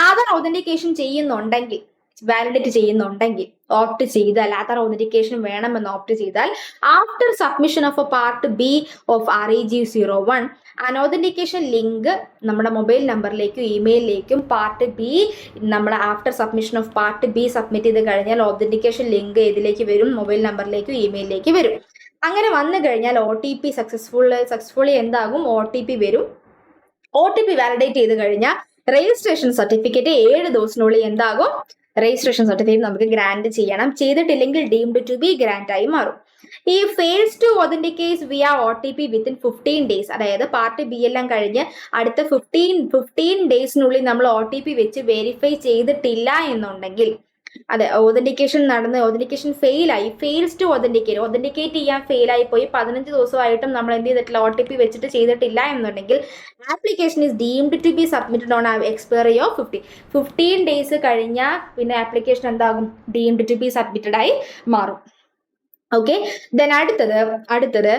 ആധാർ ഓതന്റിക്കേഷൻ ചെയ്യുന്നുണ്ടെങ്കിൽ, വാലിഡേറ്റ് ചെയ്യുന്നുണ്ടെങ്കിൽ, ഓപ്റ്റ് ചെയ്താൽ, ആധാർ ഓതന്റിക്കേഷൻ വേണമെന്ന് ഓപ്റ്റ് ചെയ്താൽ, after submission of a part B of REG01 an authentication link നമ്മുടെ മൊബൈൽ നമ്പറിലേക്കും ഇമെയിലിലേക്കും പാർട്ട് ബി നമ്മുടെ after submission of part B submit ചെയ്ത് കഴിഞ്ഞാൽ ഓതന്റിക്കേഷൻ ലിങ്ക് ഇതിലേക്ക് വരും, മൊബൈൽ നമ്പറിലേക്കും ഇമെയിലിലേക്ക് വരും. അങ്ങനെ വന്നു കഴിഞ്ഞാൽ OTP സക്സസ്ഫുള്ളി എന്താകും, OTP വരും. OTP വാലിഡേറ്റ് ചെയ്ത് കഴിഞ്ഞാൽ രജിസ്ട്രേഷൻ സർട്ടിഫിക്കറ്റ് 7 ദിവസത്തിനുള്ളിൽ എന്താകും? രജിസ്ട്രേഷൻ സർട്ടിഫിക്കറ്റ് നമുക്ക് ഗ്രാന്റ് ചെയ്യണം. ചെയ്തിട്ടില്ലെങ്കിൽ ഡീംഡ് ടു ബി ഗ്രാന്റ് ആയി മാറും. ഈ fails to authenticate via OTP within 15 days, അതായത് പാർട്ട് ബി എല്ലാം കഴിഞ്ഞ് അടുത്ത 15 ഡേയ്സിനുള്ളിൽ നമ്മൾ OTP വെച്ച് വെരിഫൈ ചെയ്തിട്ടില്ല എന്നുണ്ടെങ്കിൽ, അതെ, ഒതന്റിക്കേഷൻ ഫെയിൽസ് ടു ഒതന്റിക്കേറ്റ് ചെയ്യാൻ ഫെയിലായി പോയി 15 ദിവസമായിട്ടും നമ്മൾ എന്ത് ചെയ്തിട്ടില്ല, OTP വെച്ചിട്ട് ചെയ്തിട്ടില്ല എന്നുണ്ടെങ്കിൽ application is deemed to be submitted on expiry of 15 days കഴിഞ്ഞാൽ പിന്നെ ആപ്ലിക്കേഷൻ എന്താകും? ഡീംഡ് ടു ബി സബ്മിറ്റഡ് ആയി മാറും. ഓക്കെ, ദെൻ അടുത്തത്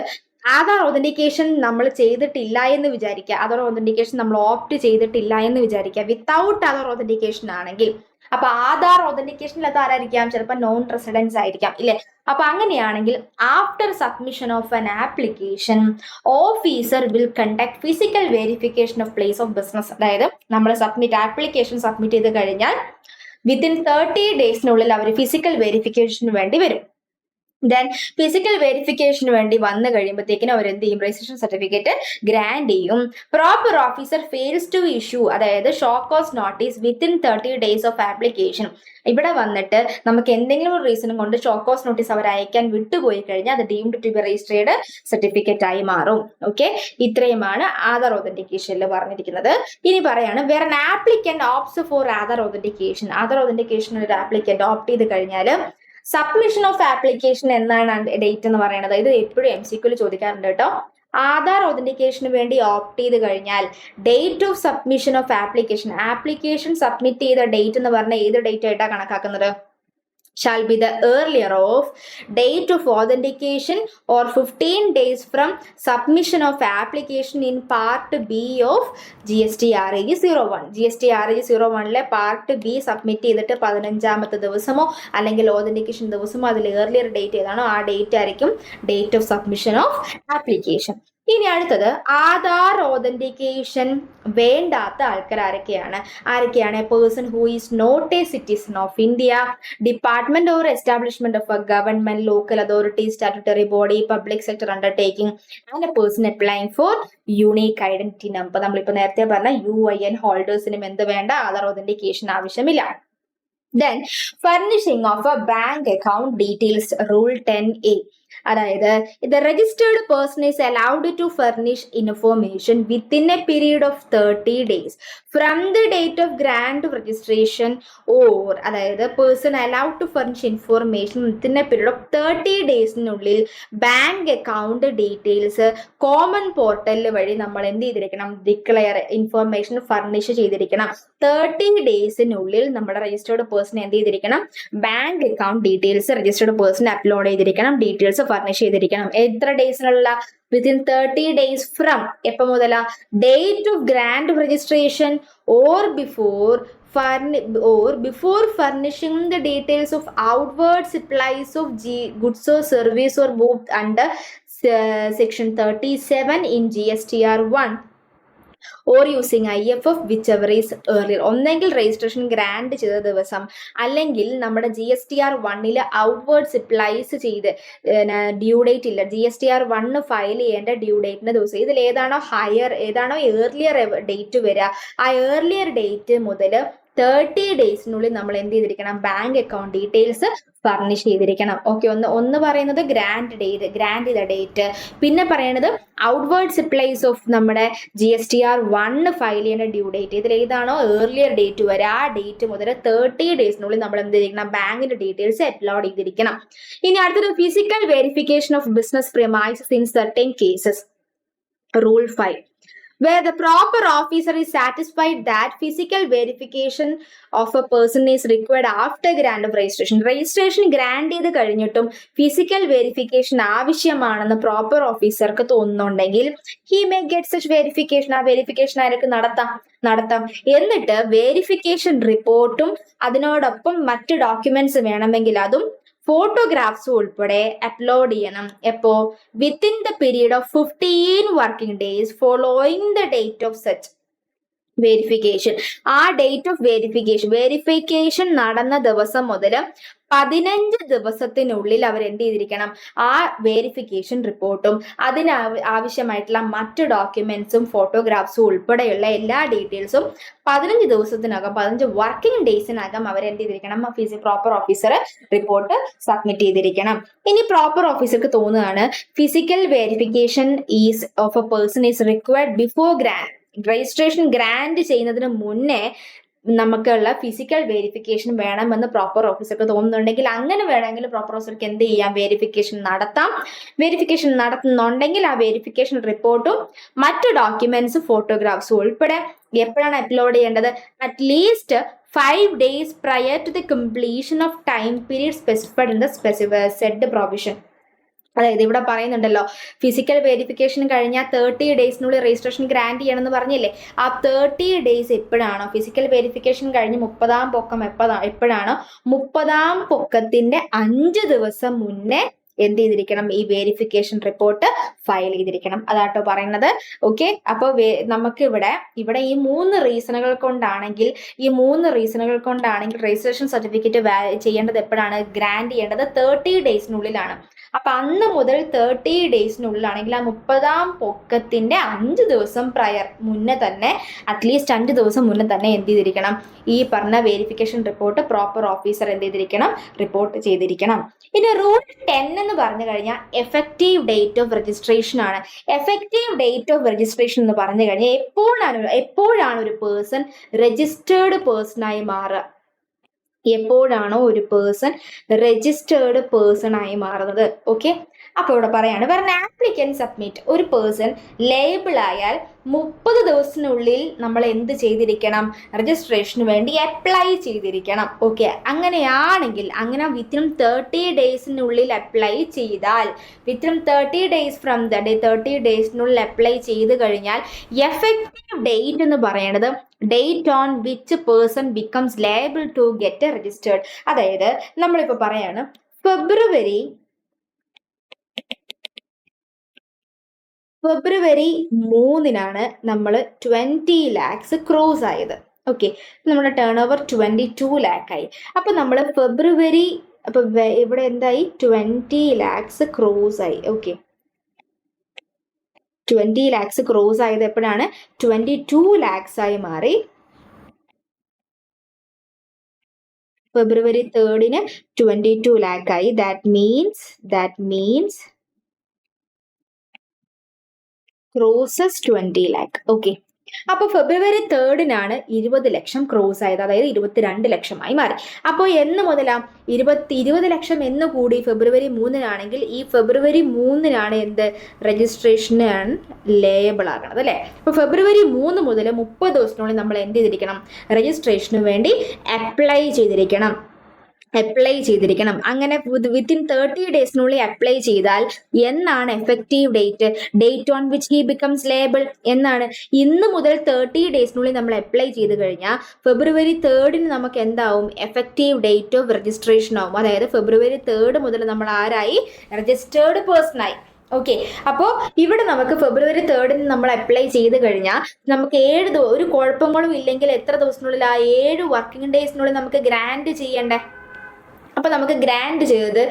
ആധാർ ഒതന്റിക്കേഷൻ നമ്മൾ ചെയ്തിട്ടില്ല എന്ന് വിചാരിക്കുക. ആധാർ ഒതന്റിക്കേഷൻ നമ്മൾ ഓപ്റ്റ് ചെയ്തിട്ടില്ല എന്ന് വിചാരിക്കുക. വിത്തൗട്ട് ആധാർ ഒതന്റിക്കേഷൻ ആണെങ്കിൽ, അപ്പൊ ആധാർ ഒതന്റിക്കേഷനിൽ അത് ആരായിരിക്കാം? ചിലപ്പോൾ നോൺ റെസിഡൻസ് ആയിരിക്കാം, ഇല്ലേ? അപ്പൊ അങ്ങനെയാണെങ്കിൽ after submission of an application officer will conduct physical verification of place of business. അതായത് നമ്മൾ ആപ്ലിക്കേഷൻ സബ്മിറ്റ് ചെയ്ത് കഴിഞ്ഞാൽ വിത്തിൻ 30 ഡേയ്സിനുള്ളിൽ അവർ ഫിസിക്കൽ വെരിഫിക്കേഷന് വേണ്ടി വരും. ദെൻ ഫിസിക്കൽ വെരിഫിക്കേഷന് വേണ്ടി വന്നു കഴിയുമ്പോഴത്തേക്കിനും അവർ എന്ത് ചെയ്യും? രജിസ്ട്രേഷൻ സർട്ടിഫിക്കറ്റ് ഗ്രാന്റ് ചെയ്യും. Proper officer fails to issue, അതായത് show cause notice within 30 days of application. ഇവിടെ വന്നിട്ട് നമുക്ക് എന്തെങ്കിലും ഒരു റീസണും കൊണ്ട് ഷോ കോസ് നോട്ടീസ് അവർ അയക്കാൻ വിട്ടുപോയി കഴിഞ്ഞാൽ അത് deemed to be registered certificate ആയി മാറും. ഓക്കെ, ഇത്രയുമാണ് ആധാർ ഒതന്റിക്കേഷനിൽ പറഞ്ഞിരിക്കുന്നത്. ഇനി പറയാണ്, where an applicant opts for Aadhaar authentication. Aadhaar authentication ഒരു ആപ്ലിക്കന്റ് ഓപ്റ്റ് ചെയ്ത് കഴിഞ്ഞാൽ സബ്മിഷൻ ഓഫ് ആപ്ലിക്കേഷൻ എന്നാണ് ഡേറ്റ് എന്ന് പറയുന്നത്. ഇത് എപ്പോഴും MCQൽ ചോദിക്കാറുണ്ട് കേട്ടോ. ആധാർ ഒതന്റിക്കേഷന് വേണ്ടി ഓപ്റ്റ് ചെയ്ത് കഴിഞ്ഞാൽ date of submission of application submit ചെയ്ത ഡേറ്റ് എന്ന് പറഞ്ഞാൽ ഏത് ഡേറ്റ് ആയിട്ടാണ് കണക്കാക്കുന്നത്? shall be the earlier of date of authentication or 15 days from submission of application in part B of GST-RAG 01. GST-RAG 01 part B submit ചെയ്തിട്ട് 15ാമത്തെ ദിവസമോ അല്ലെങ്കിൽ authentication ദിവസമോ അതിൽ ഏർലിയർ ഡേറ്റ് ഏതാണോ ആ ഡേറ്റ് ആയിരിക്കും date of submission of application. ഇനി അടുത്തത് ആധാർ ഓതന്റിക്കേഷൻ വേണ്ടാത്ത ആൾക്കാർ ആരൊക്കെയാണ്? Person who is not a citizen of India, department or establishment of a government, local authority, statutory body, public sector undertaking and a person applying for unique identity number. നമ്മളിപ്പോ നേരത്തെ പറഞ്ഞ UIN ഹോൾഡേഴ്സിനും എന്ത് വേണ്ട? Aadhaar authentication ആവശ്യമില്ല. Then furnishing of a bank account details, rule 10A. അതായത് the registered person is allowed to furnish information within a period of 30 days from the date of grant of registration, or അതായത് person allowed to furnish information within a period of 30 ഡേയ്സിനുള്ളിൽ bank account details common പോർട്ടലിൽ വഴി നമ്മൾ എന്ത് ചെയ്തിരിക്കണം? Declare information furnish ചെയ്തിരിക്കണം. 30 ഡേയ്സിനുള്ളിൽ നമ്മുടെ registered person എന്ത് ചെയ്തിരിക്കണം? Bank account details registered person upload ചെയ്തിരിക്കണം, ഡീറ്റെയിൽസ് ഫർണിഷ് ചെയ്തിരിക്കണം. എത്ര ഡേയ്സിനുള്ള? വിത്തിൻ 30 ഡേയ്സ് ഫ്രം എപ്പോ മുതലാ? Date of grant registration or before furnishing the details of outward supplies of goods or service or both under section 37 in GSTR 1 or using IFF whichever is earlier. ഒന്നെങ്കിൽ registration grant ചെയ്ത ദിവസം അല്ലെങ്കിൽ നമ്മുടെ GSTR 1 outward supplies ചെയ്ത് due date ഇല്ല, GSTR 1 file ചെയ്യേണ്ട due ഡേറ്റിന്റെ ദിവസം, ഇതിൽ ഏതാണോ ഏർലിയർ ഡേറ്റ് വരിക ആ ഏർലിയർ ഡേറ്റ് മുതൽ 30 ഡേയ്സിനുള്ളിൽ നമ്മൾ എന്ത് ചെയ്തിരിക്കണം? ബാങ്ക് അക്കൗണ്ട് ഡീറ്റെയിൽസ് ഫർണിഷ് ചെയ്തിരിക്കണം. ഓക്കെ, ഒന്ന് പറയുന്നത് ഗ്രാന്റ് ചെയ്ത ഡേറ്റ്, പിന്നെ പറയുന്നത് ഔട്ട്വേർഡ് സപ്ലൈസ് ഓഫ് നമ്മുടെ GSTR 1 ഫയൽ ചെയ്യേണ്ട ഡ്യൂ ഡേറ്റ്, ഇതിൽ ഏതാണോ ഏർലിയർ ഡേറ്റ് വരെ ആ ഡേറ്റ് മുതൽ 30 ഡേയ്സിനുള്ളിൽ നമ്മൾ എന്ത് ചെയ്തിരിക്കണം? ബാങ്കിന്റെ ഡീറ്റെയിൽസ് അപ്ലോഡ് ചെയ്തിരിക്കണം. ഇനി അടുത്തത് physical verification of business premises in certain cases, rule 5. Where the proper officer is satisfied that physical verification of a person is required after grant of registration. Registration grant ചെയ്ത് കഴിഞ്ഞിട്ടും physical verification ആവശ്യമാണെന്ന് proper ഓഫീസർക്ക് തോന്നുന്നുണ്ടെങ്കിൽ he may get such verification. ആ verification ആർക്ക് നടത്താം. എന്നിട്ട് verification റിപ്പോർട്ടും അതിനോടൊപ്പം മറ്റ് ഡോക്യുമെന്റ്സ് വേണമെങ്കിൽ അതും ഫോട്ടോഗ്രാഫ്സ് ഉൾപ്പെടെ അപ്ലോഡ് ചെയ്യണം. എപ്പോ? Within the period of 15 working days following the date of such verification. ആ ഡേറ്റ് ഓഫ് വെരിഫിക്കേഷൻ നടന്ന ദിവസം മുതൽ 15 ദിവസത്തിനുള്ളിൽ അവർ എന്ത് ചെയ്തിരിക്കണം, ആ വെരിഫിക്കേഷൻ റിപ്പോർട്ടും ആവശ്യമായിട്ടുള്ള മറ്റു ഡോക്യുമെന്റ്സും ഫോട്ടോഗ്രാഫ്സും ഉൾപ്പെടെയുള്ള എല്ലാ ഡീറ്റെയിൽസും 15 ദിവസത്തിനകം 15 വർക്കിംഗ് ഡേയ്സിനകം അവർ എന്ത് ചെയ്തിരിക്കണം, പ്രോപ്പർ ഓഫീസർ റിപ്പോർട്ട് സബ്മിറ്റ് ചെയ്തിരിക്കണം. ഇനി പ്രോപ്പർ ഓഫീസർക്ക് തോന്നുകയാണ് physical verification is of a person is required before registration grand ചെയ്യുന്നതിന് മുന്നേ നമുക്കുള്ള ഫിസിക്കൽ വെരിഫിക്കേഷൻ വേണമെന്ന് പ്രോപ്പർ ഓഫീസർക്ക് തോന്നുന്നുണ്ടെങ്കിൽ, അങ്ങനെ വേണമെങ്കിൽ പ്രോപ്പർ ഓഫീസർക്ക് എന്ത് ചെയ്യാം, വെരിഫിക്കേഷൻ നടത്താം. വെരിഫിക്കേഷൻ നടത്തുന്നുണ്ടെങ്കിൽ ആ വെരിഫിക്കേഷൻ റിപ്പോർട്ടും മറ്റു ഡോക്യുമെന്റ്സും ഫോട്ടോഗ്രാഫ്സും ഉൾപ്പെടെ എപ്പോഴാണ് അപ്ലോഡ് ചെയ്യേണ്ടത്, at least 5 days prior to the completion of time period specified in the said provision. അതായത് ഇവിടെ പറയുന്നുണ്ടല്ലോ, ഫിസിക്കൽ വെരിഫിക്കേഷൻ കഴിഞ്ഞാൽ 30 daysനുള്ളിൽ രജിസ്ട്രേഷൻ ഗ്രാൻഡ് ചെയ്യണമെന്ന് പറഞ്ഞില്ലേ. ആ 30 days എപ്പോഴാണോ, ഫിസിക്കൽ വെരിഫിക്കേഷൻ കഴിഞ്ഞ് 30-ാം പൊക്കം എപ്പോഴാണോ, 30-ാം പൊക്കത്തിന്റെ 5 ദിവസം മുന്നേ എന്ത് ചെയ്തിരിക്കണം, ഈ വെരിഫിക്കേഷൻ റിപ്പോർട്ട് ഫയൽ ചെയ്തിരിക്കണം. അതാട്ടോ പറയുന്നത്. ഓക്കെ, അപ്പോൾ നമുക്ക് ഇവിടെ ഈ 3 റീസണുകൾ കൊണ്ടാണെങ്കിൽ രജിസ്ട്രേഷൻ സർട്ടിഫിക്കറ്റ് ചെയ്യേണ്ടത് എപ്പോഴാണ്, ഗ്രാൻഡ് ചെയ്യേണ്ടത് 30 daysനുള്ളിലാണ്. അപ്പൊ അന്ന് മുതൽ 30 daysനുള്ളിലാണെങ്കിൽ ആ 30-ാം പൊക്കത്തിന്റെ 5 ദിവസം മുന്നേ തന്നെ, അറ്റ്ലീസ്റ്റ് 5 ദിവസം മുന്നേ തന്നെ എന്ത് ചെയ്തിരിക്കണം, ഈ പറഞ്ഞ വെരിഫിക്കേഷൻ റിപ്പോർട്ട് പ്രോപ്പർ ഓഫീസർ എന്ത് ചെയ്തിരിക്കണം, റിപ്പോർട്ട് ചെയ്തിരിക്കണം. ഇനി റൂൾ 10 എന്ന് പറഞ്ഞു കഴിഞ്ഞാൽ എഫക്റ്റീവ് ഡേറ്റ് ഓഫ് രജിസ്ട്രേഷൻ ആണ്. എഫക്റ്റീവ് ഡേറ്റ് ഓഫ് രജിസ്ട്രേഷൻ എന്ന് പറഞ്ഞു കഴിഞ്ഞാൽ എപ്പോഴാണ് ഒരു പേഴ്സൺ രജിസ്റ്റേർഡ് പേഴ്സണായി മാറുക, എപ്പോഴാണോ ഒരു പേഴ്സൺ രജിസ്റ്റേർഡ് പേഴ്സൺ ആയി മാറുന്നത്. ഓക്കെ, അപ്പൊ ഇവിടെ പറയാണ്, വെൻ ആപ്ലിക്കൻ സബ്മിറ്റ്, ഒരു പേഴ്സൺ ലേബിൾ ആയാൽ 30 ദിവസത്തിനുള്ളിൽ നമ്മൾ എന്ത് ചെയ്തിരിക്കണം, രജിസ്ട്രേഷന് വേണ്ടി അപ്ലൈ ചെയ്തിരിക്കണം. ഓക്കെ, അങ്ങനെയാണെങ്കിൽ വിത്തിൻ 30 daysനുള്ളിൽ അപ്ലൈ ചെയ്താൽ, within 30 days from the day 30 daysനുള്ളിൽ അപ്ലൈ ചെയ്ത് കഴിഞ്ഞാൽ എഫക്റ്റീവ് ഡേറ്റ് എന്ന് പറയുന്നത് date on which person becomes liable to get registered. അതായത് നമ്മളിപ്പോൾ പറയാണ് ഫെബ്രുവരി 3-നാണ് നമ്മൾ 20 lakhs ക്രോസ് ആയത്. ഓക്കെ, നമ്മുടെ ടേൺ ഓവർ 22 lakh ആയി. അപ്പൊ നമ്മൾ ഫെബ്രുവരി, അപ്പൊ ഇവിടെ എന്തായി, 20 lakhs ക്രോസ് ആയി. ഓക്കെ, 20 lakhs ക്രോസ് ആയത് എപ്പോഴാണ്, 22 lakhs ആയി മാറി. ഫെബ്രുവരി 3-ന് 22 lakh ആയി. That means crosses 20 lakh. Okay, അപ്പൊ ഫെബ്രുവരി 3-നാണ് 20 ലക്ഷം ക്രോസ് ആയത്, അതായത് 22 ലക്ഷമായി മാറി. അപ്പോൾ എന്ന് മുതലാ 20 ലക്ഷം എന്ന് കൂടി ഫെബ്രുവരി 3-നാണെങ്കിൽ ഈ ഫെബ്രുവരി 3-നാണ് എന്ത്, രജിസ്ട്രേഷന് ലേബിൾ ആകണത് അല്ലേ. അപ്പൊ ഫെബ്രുവരി 3 മുതൽ 30 ദിവസത്തിനുള്ളിൽ നമ്മൾ എന്ത് ചെയ്തിരിക്കണം, രജിസ്ട്രേഷന് വേണ്ടി അപ്ലൈ ചെയ്തിരിക്കണം. അങ്ങനെ വിത്തിൻ 30 daysനുള്ളിൽ അപ്ലൈ ചെയ്താൽ എന്നാണ് effective date on which he becomes label എന്നാണ്. ഇന്ന് മുതൽ 30 daysനുള്ളിൽ നമ്മൾ അപ്ലൈ ചെയ്ത് കഴിഞ്ഞാൽ ഫെബ്രുവരി 3-ന് നമുക്ക് എന്താവും, എഫക്റ്റീവ് ഡേറ്റ് ഓഫ് രജിസ്ട്രേഷൻ ആവും. അതായത് ഫെബ്രുവരി 3 മുതൽ നമ്മൾ ആരായി, രജിസ്റ്റേർഡ് പേഴ്സൺ ആയി. ഓക്കെ, അപ്പോൾ ഇവിടെ നമുക്ക് ഫെബ്രുവരി 3-ന് നമ്മൾ അപ്ലൈ ചെയ്ത് കഴിഞ്ഞാൽ നമുക്ക് ഒരു കുഴപ്പങ്ങളും ഇല്ലെങ്കിൽ എത്ര ദിവസത്തിനുള്ളിൽ, ആ 7 വർക്കിംഗ് ഡേയ്സിനുള്ളിൽ നമുക്ക് ഗ്രാൻഡ് ചെയ്യണ്ടേ. അപ്പൊ നമുക്ക് ഗ്രാൻഡ് ചെയ്തത്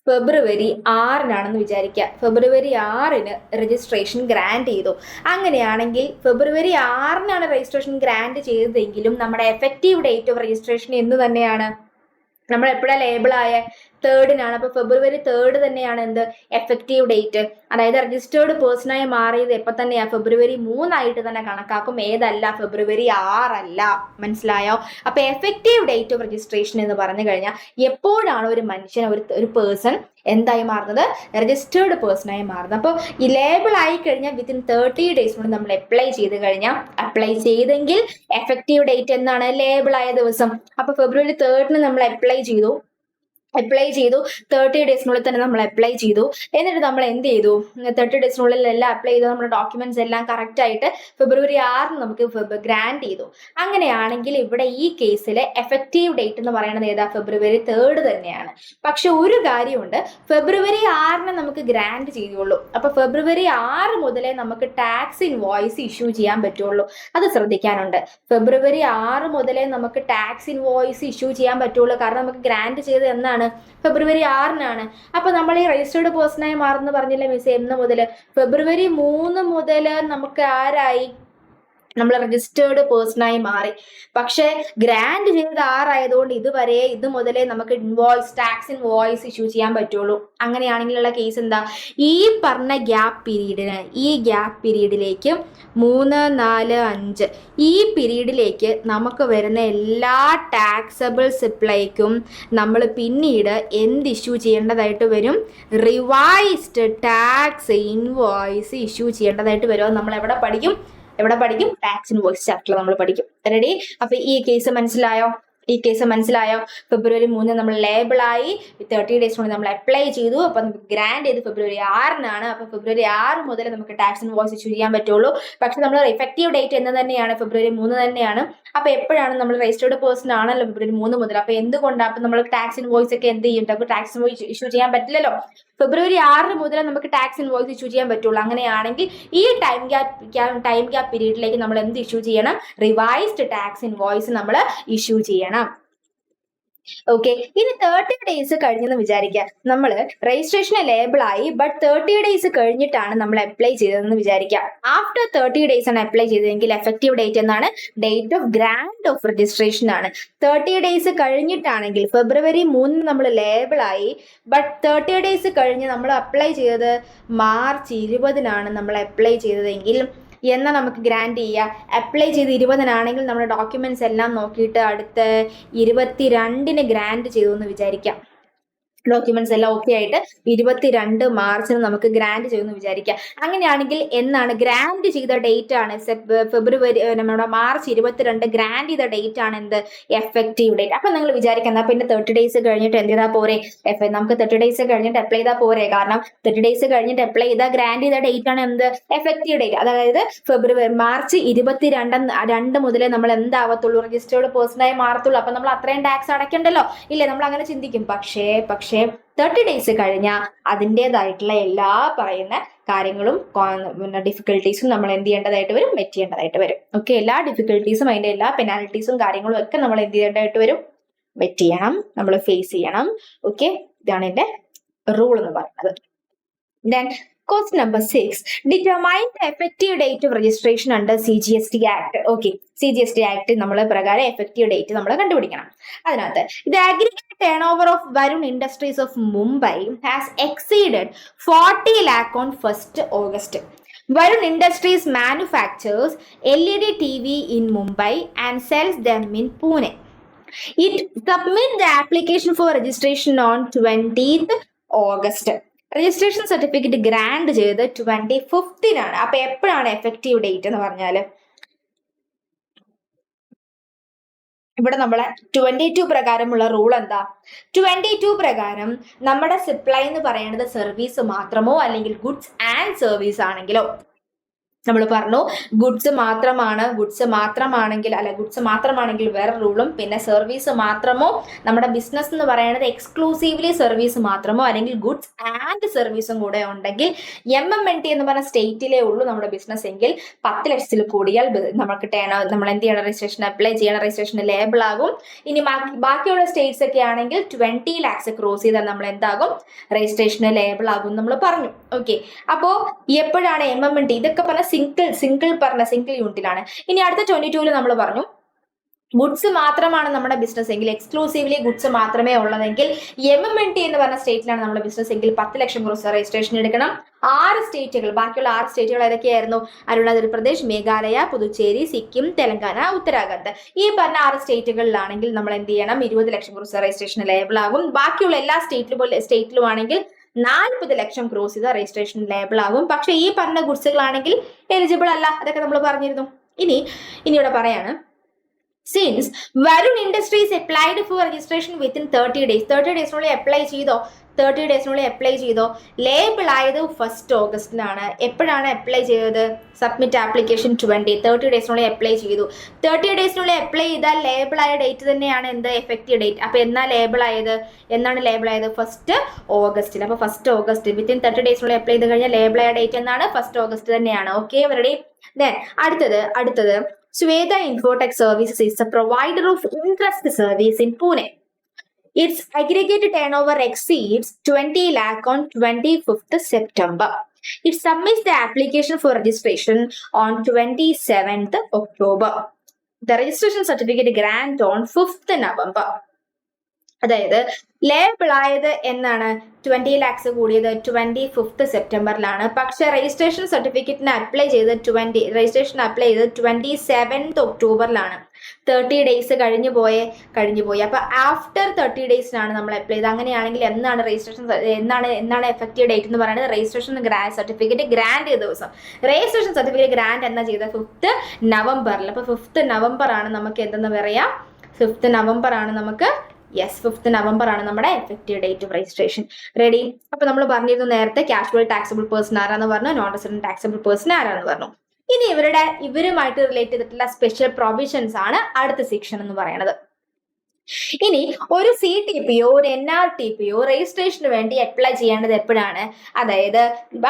ഫെബ്രുവരി 6-നാണെന്ന് വിചാരിക്കുക. ഫെബ്രുവരി 6-ന് രജിസ്ട്രേഷൻ ഗ്രാൻഡ് ചെയ്തു. അങ്ങനെയാണെങ്കിൽ ഫെബ്രുവരി 6-നാണ് രജിസ്ട്രേഷൻ ഗ്രാൻഡ് ചെയ്തതെങ്കിലും നമ്മുടെ എഫക്റ്റീവ് ഡേറ്റ് ഓഫ് രജിസ്ട്രേഷൻ എന്ന് തന്നെയാണ്, നമ്മൾ എപ്പോഴാണ് ലേബിൾ ആയ 3-നാണ്. അപ്പൊ ഫെബ്രുവരി 3 തന്നെയാണ് എന്ത്, എഫക്റ്റീവ് ഡേറ്റ്. അതായത് രജിസ്റ്റേർഡ് പേഴ്സണായി മാറിയത് എപ്പോൾ തന്നെയാ, ഫെബ്രുവരി 3 തന്നെ കണക്കാക്കും. ഏതല്ല, ഫെബ്രുവരി 6 അല്ല. മനസ്സിലായോ? അപ്പൊ എഫക്റ്റീവ് ഡേറ്റ് ഓഫ് രജിസ്ട്രേഷൻ എന്ന് പറഞ്ഞു കഴിഞ്ഞാൽ എപ്പോഴാണ് ഒരു മനുഷ്യൻ, ഒരു പേഴ്സൺ എന്തായി മാറുന്നത്, രജിസ്റ്റേർഡ് പേഴ്സണായി മാറുന്നത്. അപ്പോൾ ഈ ലേബിൾ ആയി കഴിഞ്ഞാൽ വിത്തിൻ 30 ഡേയ്സിനുള്ളിൽ നമ്മൾ അപ്ലൈ ചെയ്തെങ്കിൽ എഫക്റ്റീവ് ഡേറ്റ് എന്നാണ്, ലേബിൾ ആയ ദിവസം. അപ്പൊ ഫെബ്രുവരി 3-ന് നമ്മൾ അപ്ലൈ ചെയ്തു, അപ്ലൈ ചെയ്തു. 30 ഡേയ്സിനുള്ളിൽ തന്നെ നമ്മൾ അപ്ലൈ ചെയ്തു. എന്നിട്ട് നമ്മൾ എന്ത് ചെയ്തു? 30 ഡേയ്സിനുള്ളിൽ എല്ലാം അപ്ലൈ ചെയ്തു. നമ്മുടെ ഡോക്യുമെന്റ്സ് എല്ലാം കറക്റ്റ് ആയിട്ട് ഫെബ്രുവരി 6 നമുക്ക് ഗ്രാൻഡ് ചെയ്തു. അങ്ങനെയാണെങ്കിൽ ഇവിടെ ഈ കേസിലെ എഫക്റ്റീവ് ഡേറ്റ് എന്ന് പറയുന്നത് ഏതാ? ഫെബ്രുവരി 3 തന്നെയാണ്. പക്ഷെ ഒരു കാര്യമുണ്ട്, ഫെബ്രുവരി 6 നമുക്ക് ഗ്രാൻഡ് ചെയ്യുള്ളൂ. അപ്പൊ ഫെബ്രുവരി 6 മുതലേ നമുക്ക് ടാക്സ് ഇൻവോയ്സ് ഇഷ്യൂ ചെയ്യാൻ പറ്റുള്ളൂ. അത് ശ്രദ്ധിക്കാനുണ്ട്. ഫെബ്രുവരി 6 മുതലേ നമുക്ക് ടാക്സ് ഇൻവോയ്സ് ഇഷ്യൂ ചെയ്യാൻ പറ്റുള്ളൂ. കാരണം നമുക്ക് ഗ്രാൻഡ് ചെയ്ത് എന്നാണ്? ഫെബ്രുവരി 6 അപ്പൊ നമ്മൾ ഈ രജിസ്റ്റേർഡ് പേഴ്സണായി മാറുന്നു പറഞ്ഞില്ലേ മിസ്? എന്ന് മുതൽ? ഫെബ്രുവരി 3 മുതൽ നമുക്ക് ആരായി? നമ്മൾ രജിസ്റ്റേർഡ് പേഴ്സണായി മാറി. പക്ഷെ ഗ്രാൻഡ് ചെയ്ത് 6 ആയതുകൊണ്ട് ഇത് മുതലേ നമുക്ക് ടാക്സ് ഇൻവോയ്സ് ഇഷ്യൂ ചെയ്യാൻ പറ്റുള്ളൂ. അങ്ങനെയാണെങ്കിലുള്ള കേസ് എന്താ? ഈ പറഞ്ഞ ഈ ഗ്യാപ്പ് പീരീഡിലേക്ക് 3, 4, 5 ഈ പീരീഡിലേക്ക് നമുക്ക് വരുന്ന എല്ലാ ടാക്സബിൾ സപ്ലൈക്കും നമ്മൾ പിന്നീട് എന്ത് ഇഷ്യൂ ചെയ്യേണ്ടതായിട്ട് വരും? റിവൈസ്ഡ് ടാക്സ് ഇൻവോയ്സ് ഇഷ്യൂ ചെയ്യേണ്ടതായിട്ട് വരും. നമ്മൾ എവിടെ പഠിക്കും? ടാക്സ് ഇൻവോയ്സ് ചാപ്റ്റർ നമ്മൾ പഠിക്കും. റെഡി? അപ്പൊ ഈ കേസ് മനസ്സിലായോ? ഫെബ്രുവരി 3 നമ്മൾ ലേബിളായി, 30 ഡേയ്സിനുള്ളിൽ നമ്മൾ അപ്ലൈ ചെയ്തു. അപ്പൊ നമുക്ക് ഗ്രാൻഡ് ചെയ്ത് ഫെബ്രുവരി 6 അപ്പൊ ഫെബ്രുവരി 6 മുതൽ നമുക്ക് ടാക്സ് ഇൻവോയ്സ് ഇഷ്യൂ ചെയ്യാൻ പറ്റുള്ളൂ. പക്ഷെ നമ്മൾ എഫക്റ്റീവ് ഡേറ്റ് എന്ന് തന്നെയാണ്? ഫെബ്രുവരി 3 തന്നെയാണ്. അപ്പൊ എപ്പോഴാണ് നമ്മൾ രജിസ്റ്റേർഡ് പേഴ്സൺ ആണല്ലോ ഫെബ്രുവരി 3 മുതൽ. അപ്പൊ എന്തുകൊണ്ടാണ് അപ്പൊ നമ്മൾ ടാക്സ് ഇൻവോയ്സ് ഒക്കെ എന്ത് ചെയ്യും? ടാക്സ് ഇൻവോയ്സ് ഇഷ്യൂ ചെയ്യാൻ പറ്റില്ലല്ലോ. ഫെബ്രുവരി 6 മുതൽ നമുക്ക് ടാക്സ് ഇൻവോയ്സ് ഇഷ്യൂ ചെയ്യാൻ പറ്റുള്ളൂ. അങ്ങനെയാണെങ്കിൽ ഈ ടൈം ഗ്യാപ്പ് പീരീഡിലേക്ക് നമ്മൾ എന്ത് ഇഷ്യൂ ചെയ്യണം? റിവൈസ്ഡ് ടാക്സ് ഇൻവോയ്സ് നമ്മൾ ഇഷ്യൂ ചെയ്യണം. ഓക്കെ, ഇനി 30 ഡേയ്സ് കഴിഞ്ഞെന്ന് വിചാരിക്കുക. നമ്മൾ രജിസ്ട്രേഷൻ ലേബിളായി, ബട്ട് 30 ഡേയ്സ് കഴിഞ്ഞിട്ടാണ് നമ്മൾ അപ്ലൈ ചെയ്തതെന്ന് വിചാരിക്കുക. ആഫ്റ്റർ 30 ഡേയ്സ് ആണ് അപ്ലൈ ചെയ്തതെങ്കിൽ എഫക്റ്റീവ് ഡേറ്റ് എന്നാണ്? Date of grand of registration ആണ്. 30 ഡേയ്സ് കഴിഞ്ഞിട്ടാണെങ്കിൽ ഫെബ്രുവരി 3 നമ്മൾ ലേബിളായി, ബട്ട് 30 ഡേയ്സ് കഴിഞ്ഞ് നമ്മൾ അപ്ലൈ ചെയ്തത് മാർച്ച് 20 നമ്മൾ അപ്ലൈ ചെയ്തതെങ്കിൽ എന്നാൽ നമുക്ക് ഗ്രാൻഡ് ചെയ്യുക. അപ്ലൈ ചെയ്ത് 20 നമ്മുടെ ഡോക്യുമെന്റ്സ് എല്ലാം നോക്കിയിട്ട് അടുത്ത 22 ഗ്രാൻഡ് ചെയ്തു എന്ന് വിചാരിക്കാം. ഡോക്യുമെന്റ്സ് എല്ലാം ഓക്കെ ആയിട്ട് 22 മാർച്ചിന് നമുക്ക് ഗ്രാൻഡ് ചെയ്യുമെന്ന് വിചാരിക്കാം. അങ്ങനെയാണെങ്കിൽ എന്നാണ് ഗ്രാൻഡ് ചെയ്ത ഡേറ്റ് ആണ്? ഫെബ്രുവരി നമ്മുടെ മാർച്ച് 22 ഗ്രാൻഡ് ചെയ്ത ഡേറ്റ് ആണ് എന്ത്? Effective date. അപ്പൊ നിങ്ങൾ വിചാരിക്കുന്ന പിന്നെ 30 ഡേയ്സ് കഴിഞ്ഞിട്ട് എന്ത് ചെയ്താൽ പോരെ? നമുക്ക് 30 ഡേയ്സ് കഴിഞ്ഞിട്ട് അപ്ലൈ ചെയ്താൽ പോരെ? കാരണം 30 ഡേയ്സ് കഴിഞ്ഞിട്ട് അപ്ലൈ ചെയ്താൽ ഗ്രാൻഡ് ചെയ്ത ഡേറ്റ് ആണ് എന്ത്? Effective date. അതായത് മാർച്ച് 22 മുതലേ നമ്മൾ എന്താവത്തുള്ളൂ? രജിസ്റ്റേർഡ് പേഴ്സണായി മാറത്തുള്ളൂ. അപ്പൊ നമ്മൾ അത്രയും ടാക്സ് അടയ്ക്കണ്ടല്ലോ, ഇല്ലേ? നമ്മൾ അങ്ങനെ ചിന്തിക്കും. പക്ഷേ 30 ഡേയ്സ് കഴിഞ്ഞാൽ അതിൻ്റെതായിട്ടുള്ള എല്ലാ പറയുന്ന കാര്യങ്ങളും ഡിഫിക്കൽട്ടീസും നമ്മൾ എന്ത് ചെയ്യേണ്ടതായിട്ട് വരും? മെറ്റ് ചെയ്യേണ്ടതായിട്ട് വരും. ഓക്കെ, എല്ലാ ഡിഫിക്കൽട്ടീസും അതിന്റെ എല്ലാ പെനാൽറ്റീസും കാര്യങ്ങളും ഒക്കെ നമ്മൾ എന്ത് ചെയ്യേണ്ടതായിട്ട് വരും? മെറ്റ് ചെയ്യണം, നമ്മൾ ഫേസ് ചെയ്യണം. ഓക്കെ, ഇതാണ് എന്റെ റൂൾ എന്ന് പറയുന്നത്. Then question number 6, determine the effective date of registration under CGST Act. Okay, CGST Act നമ്മൾ പ്രകാരം എഫക്റ്റീവ് ഡേറ്റ് നമ്മൾ കണ്ടുപിടിക്കണം. അതിനകത്ത് the aggregate turnover of Varun Industries of Mumbai has exceeded 40 lakh on 1st August. Varun Industries manufactures LED TV in Mumbai and sells them in Pune. It submit the application for registration on 20th August. Registration certificate grand ചെയ്ത് 25th അപ്പൊ എപ്പോഴാണ് effective date എന്ന് പറഞ്ഞാല്? ഇവിടെ നമ്മളെ 22 പ്രകാരമുള്ള rule എന്താ? 22 പ്രകാരം നമ്മുടെ സപ്ലൈ എന്ന് പറയുന്നത് സർവീസ് മാത്രമോ അല്ലെങ്കിൽ ഗുഡ്സ് ആൻഡ് സർവീസ് ആണെങ്കിലോ, നമ്മൾ പറഞ്ഞു ഗുഡ്സ് മാത്രമാണെങ്കിൽ വേറെ റൂളും, പിന്നെ സർവീസ് മാത്രമോ നമ്മുടെ ബിസിനസ് എന്ന് പറയുന്നത് എക്സ്ക്ലൂസീവ്ലി സർവീസ് മാത്രമോ അല്ലെങ്കിൽ ഗുഡ്സ് ആൻഡ് സർവീസും കൂടെ ഉണ്ടെങ്കിൽ MMNT എന്ന് പറഞ്ഞ സ്റ്റേറ്റിലേ ഉള്ളൂ നമ്മുടെ ബിസിനസ് എങ്കിൽ 10 ലക്ഷത്തിൽ കൂടിയാൽ നമുക്ക് നമ്മൾ എന്ത് ചെയ്യണം? രജിസ്ട്രേഷൻ അപ്ലൈ ചെയ്യണം, രജിസ്ട്രേഷൻ ലേബിൾ ആകും. ഇനി ബാക്കിയുള്ള സ്റ്റേറ്റ്സ് ഒക്കെ ആണെങ്കിൽ 20 lakhs ക്രോസ് ചെയ്താൽ നമ്മൾ എന്താകും? രജിസ്ട്രേഷന് ലേബിൾ ആകും നമ്മൾ പറഞ്ഞു. ഓക്കെ, അപ്പോ എപ്പോഴാണ് MMNT? ഇതൊക്കെ പറഞ്ഞ സിംഗിൾ യൂണിറ്റിലാണ്. ഇനി അടുത്ത 22 നമ്മൾ പറഞ്ഞു ഗുഡ്സ് മാത്രമാണ് നമ്മുടെ ബിസിനസ് എങ്കിൽ, എക്സ്ക്ലൂസീവ്ലി ഗുഡ്സ് മാത്രമേ ഉള്ളതെങ്കിൽ MMNT എന്ന് പറഞ്ഞ സ്റ്റേറ്റിലാണ് നമ്മുടെ ബിസിനസ് എങ്കിൽ 10 ലക്ഷം ക്രോസ് രജിസ്ട്രേഷൻ എടുക്കണം. 6 സ്റ്റേറ്റുകൾ, ബാക്കിയുള്ള 6 സ്റ്റേറ്റുകൾ ഏതൊക്കെയായിരുന്നു? അരുണാചൽ പ്രദേശ്, മേഘാലയ, പുതുച്ചേരി, സിക്കിം, തെലങ്കാന, ഉത്തരാഖണ്ഡ്. ഈ പറഞ്ഞ 6 സ്റ്റേറ്റുകളിലാണെങ്കിൽ നമ്മൾ എന്ത് ചെയ്യണം? 20 ലക്ഷം ക്രോസ് രജിസ്ട്രേഷൻ ലേബിൾ ആകും. ബാക്കിയുള്ള എല്ലാ സ്റ്റേറ്റിലും ആണെങ്കിൽ 40 ലക്ഷം ക്രോസ് ചെയ്ത രജിസ്ട്രേഷൻ ലേബിൾ ആകും. പക്ഷെ ഈ പറഞ്ഞ ഗുഡ്സുകളാണെങ്കിൽ എലിജിബിൾ അല്ല. അതൊക്കെ നമ്മൾ പറഞ്ഞിരുന്നു. ഇനി ഇവിടെ പറയാണ് Since Varun Industries applied for registration within 30 days, 30 ഡേയ്സിനുള്ളിൽ apply ചെയ്തോ, 30 ഡേയ്സിനുള്ളിൽ അപ്ലൈ ചെയ്തോ, ലേബിൾ ആയത് 1 ഓഗസ്റ്റിനാണ്. എപ്പോഴാണ് അപ്ലൈ ചെയ്തത്? സബ്മിറ്റ് ആപ്ലിക്കേഷൻ 30 ഡേയ്സിനുള്ളിൽ അപ്ലൈ ചെയ്തു. 30 ഡേയ്സിനുള്ളിൽ അപ്ലൈ ചെയ്താൽ ലേബിൾ ആയ ഡേറ്റ് തന്നെയാണ് എന്ത് എഫക്റ്റീവ് ഡേറ്റ്. അപ്പോൾ എന്നാണ് ലേബിൾ ആയത് 1 ഓഗസ്റ്റിൽ. അപ്പോൾ 1 ഓഗസ്റ്റ് വിത്തിൻ 30 ഡേയ്സിനുള്ളിൽ അപ്ലൈ ചെയ്ത് കഴിഞ്ഞാൽ ലേബിൾ ആയ ഡേറ്റ് എന്നാണ് 1 ഓഗസ്റ്റ് തന്നെയാണ്. Okay ready? ദെൻ അടുത്തത് Sweda Infotech Services is a provider of interest service in Pune. Its aggregate turnover exceeds 20 lakh on 25th September. It submits the application for registration on 27th October. The registration certificate grant on 5th November. അതായത് label ആയത് എന്നാണ് 20 lakhs കൂടിയത് 25th സെപ്റ്റംബറിലാണ്. പക്ഷെ registration സർട്ടിഫിക്കറ്റിന് apply ചെയ്ത് 27th ഒക്ടോബറിലാണ്. 30 days കഴിഞ്ഞു പോയി. അപ്പൊ after 30 ഡേയ്സിനാണ് നമ്മൾ അപ്ലൈ ചെയ്തത്. അങ്ങനെയാണെങ്കിൽ എന്നാണ് എഫക്റ്റീവ് ഡേറ്റ് എന്ന് പറയുന്നത്? രജിസ്ട്രേഷൻ സർട്ടിഫിക്കറ്റ് ഗ്രാൻഡ് ചെയ്ത ദിവസം. രജിസ്ട്രേഷൻ സർട്ടിഫിക്കറ്റ് ഗ്രാൻഡ് എന്നാ ചെയ്തത്? 5th നവംബറിൽ. അപ്പൊ 5th നവംബർ ആണ് നമുക്ക് എന്തെന്ന് പറയാം? 5th നവംബർ ആണ് നമുക്ക് 5th നവംബർ ആണ് നമ്മുടെ effective date of registration. Ready? അപ്പൊ നമ്മൾ പറഞ്ഞിരുന്നു നേരത്തെ കാഷ്വൽ ടാക്സബിൾ പേഴ്സൺ ആരാന്ന് പറഞ്ഞു, നോൺ റെസിഡന്റ് ടാക്സബിൾ പേഴ്സൺ ആരാന്ന് പറഞ്ഞു. ഇനി ഇവരുമായിട്ട് റിലേറ്റ് ചെയ്തിട്ടുള്ള സ്പെഷ്യൽ പ്രൊവിഷൻസ് ആണ് അടുത്ത സെക്ഷൻ എന്ന് പറയുന്നത്. ഇനി ഒരു CTPO ഒരു NRTPO രജിസ്ട്രേഷന് വേണ്ടി അപ്ലൈ ചെയ്യേണ്ടത് എപ്പോഴാണ്? അതായത്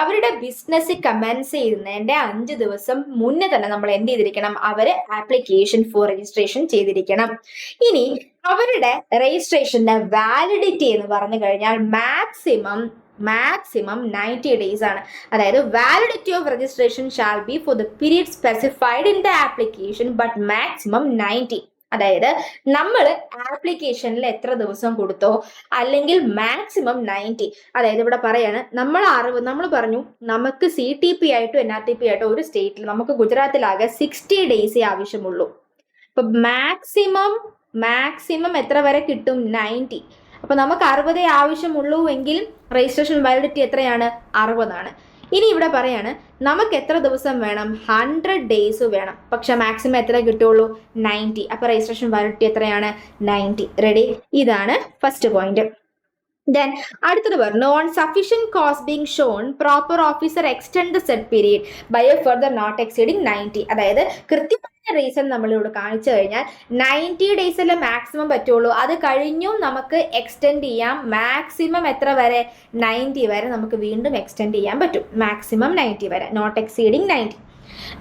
അവരുടെ ബിസിനസ് കമൻസ് ചെയ്യുന്നതിന്റെ 5 ദിവസം മുന്നേ തന്നെ നമ്മൾ എന്ത് ചെയ്തിരിക്കണം? അവര് ആപ്ലിക്കേഷൻ ഫോർ രജിസ്ട്രേഷൻ ചെയ്തിരിക്കണം. ഇനി അവരുടെ രജിസ്ട്രേഷന്റെ വാലിഡിറ്റി എന്ന് പറഞ്ഞു കഴിഞ്ഞാൽ മാക്സിമം 90 ഡേയ്സ് ആണ്. അതായത് validity of registration shall B for the period specified in the application but maximum 90. അതായത് നമ്മൾ ആപ്ലിക്കേഷനിൽ എത്ര ദിവസം കൊടുത്തോ അല്ലെങ്കിൽ മാക്സിമം 90. അതായത് ഇവിടെ പറയാണ് നമ്മൾ പറഞ്ഞു നമുക്ക് CTP ആയിട്ടോ NRTP ആയിട്ടോ ഒരു സ്റ്റേറ്റിൽ നമുക്ക് ഗുജറാത്തിലാകെ 60 ഡേയ്സേ ആവശ്യമുള്ളൂ. അപ്പൊ മാക്സിമം എത്ര വരെ കിട്ടും? 90. അപ്പൊ നമുക്ക് 60 ആവശ്യമുള്ളൂ എങ്കിൽ രജിസ്ട്രേഷൻ വാലിഡിറ്റി എത്രയാണ്? 60 ആണ്. ഇനി ഇവിടെ പറയാണ് നമുക്ക് എത്ര ദിവസം വേണം? 100 ഡേയ്സ് വേണം. പക്ഷെ മാക്സിമം എത്ര കിട്ടുള്ളൂ? 90. അപ്പൊ രജിസ്ട്രേഷൻ വാലിഡിറ്റി എത്രയാണ്? 90. റെഡി? ഇതാണ് ഫസ്റ്റ് പോയിന്റ്. Then അടുത്തത് പറഞ്ഞു on sufficient cause being shown proper officer extend the set period by a further not exceeding 90. അതായത് കൃത്യമായ റീസൺ നമ്മളിവിടെ കാണിച്ചു കഴിഞ്ഞാൽ 90 ഡേയ്സ് അല്ലേ മാക്സിമം പറ്റുള്ളൂ. അത് കഴിഞ്ഞും നമുക്ക് എക്സ്റ്റെൻഡ് ചെയ്യാം. മാക്സിമം എത്ര വരെ? 90 വരെ നമുക്ക് വീണ്ടും എക്സ്റ്റെൻഡ് ചെയ്യാൻ പറ്റും. മാക്സിമം 90 വരെ, not exceeding 90.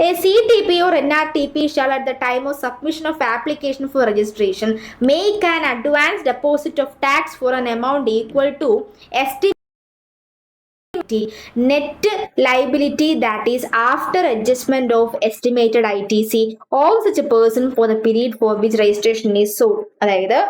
A CTP or NRTP shall at the time of submission of application for registration make an advance deposit of tax for an amount equal to net liability, that is after adjustment of estimated ITC of such a person for the period for which registration is sold. അതായത്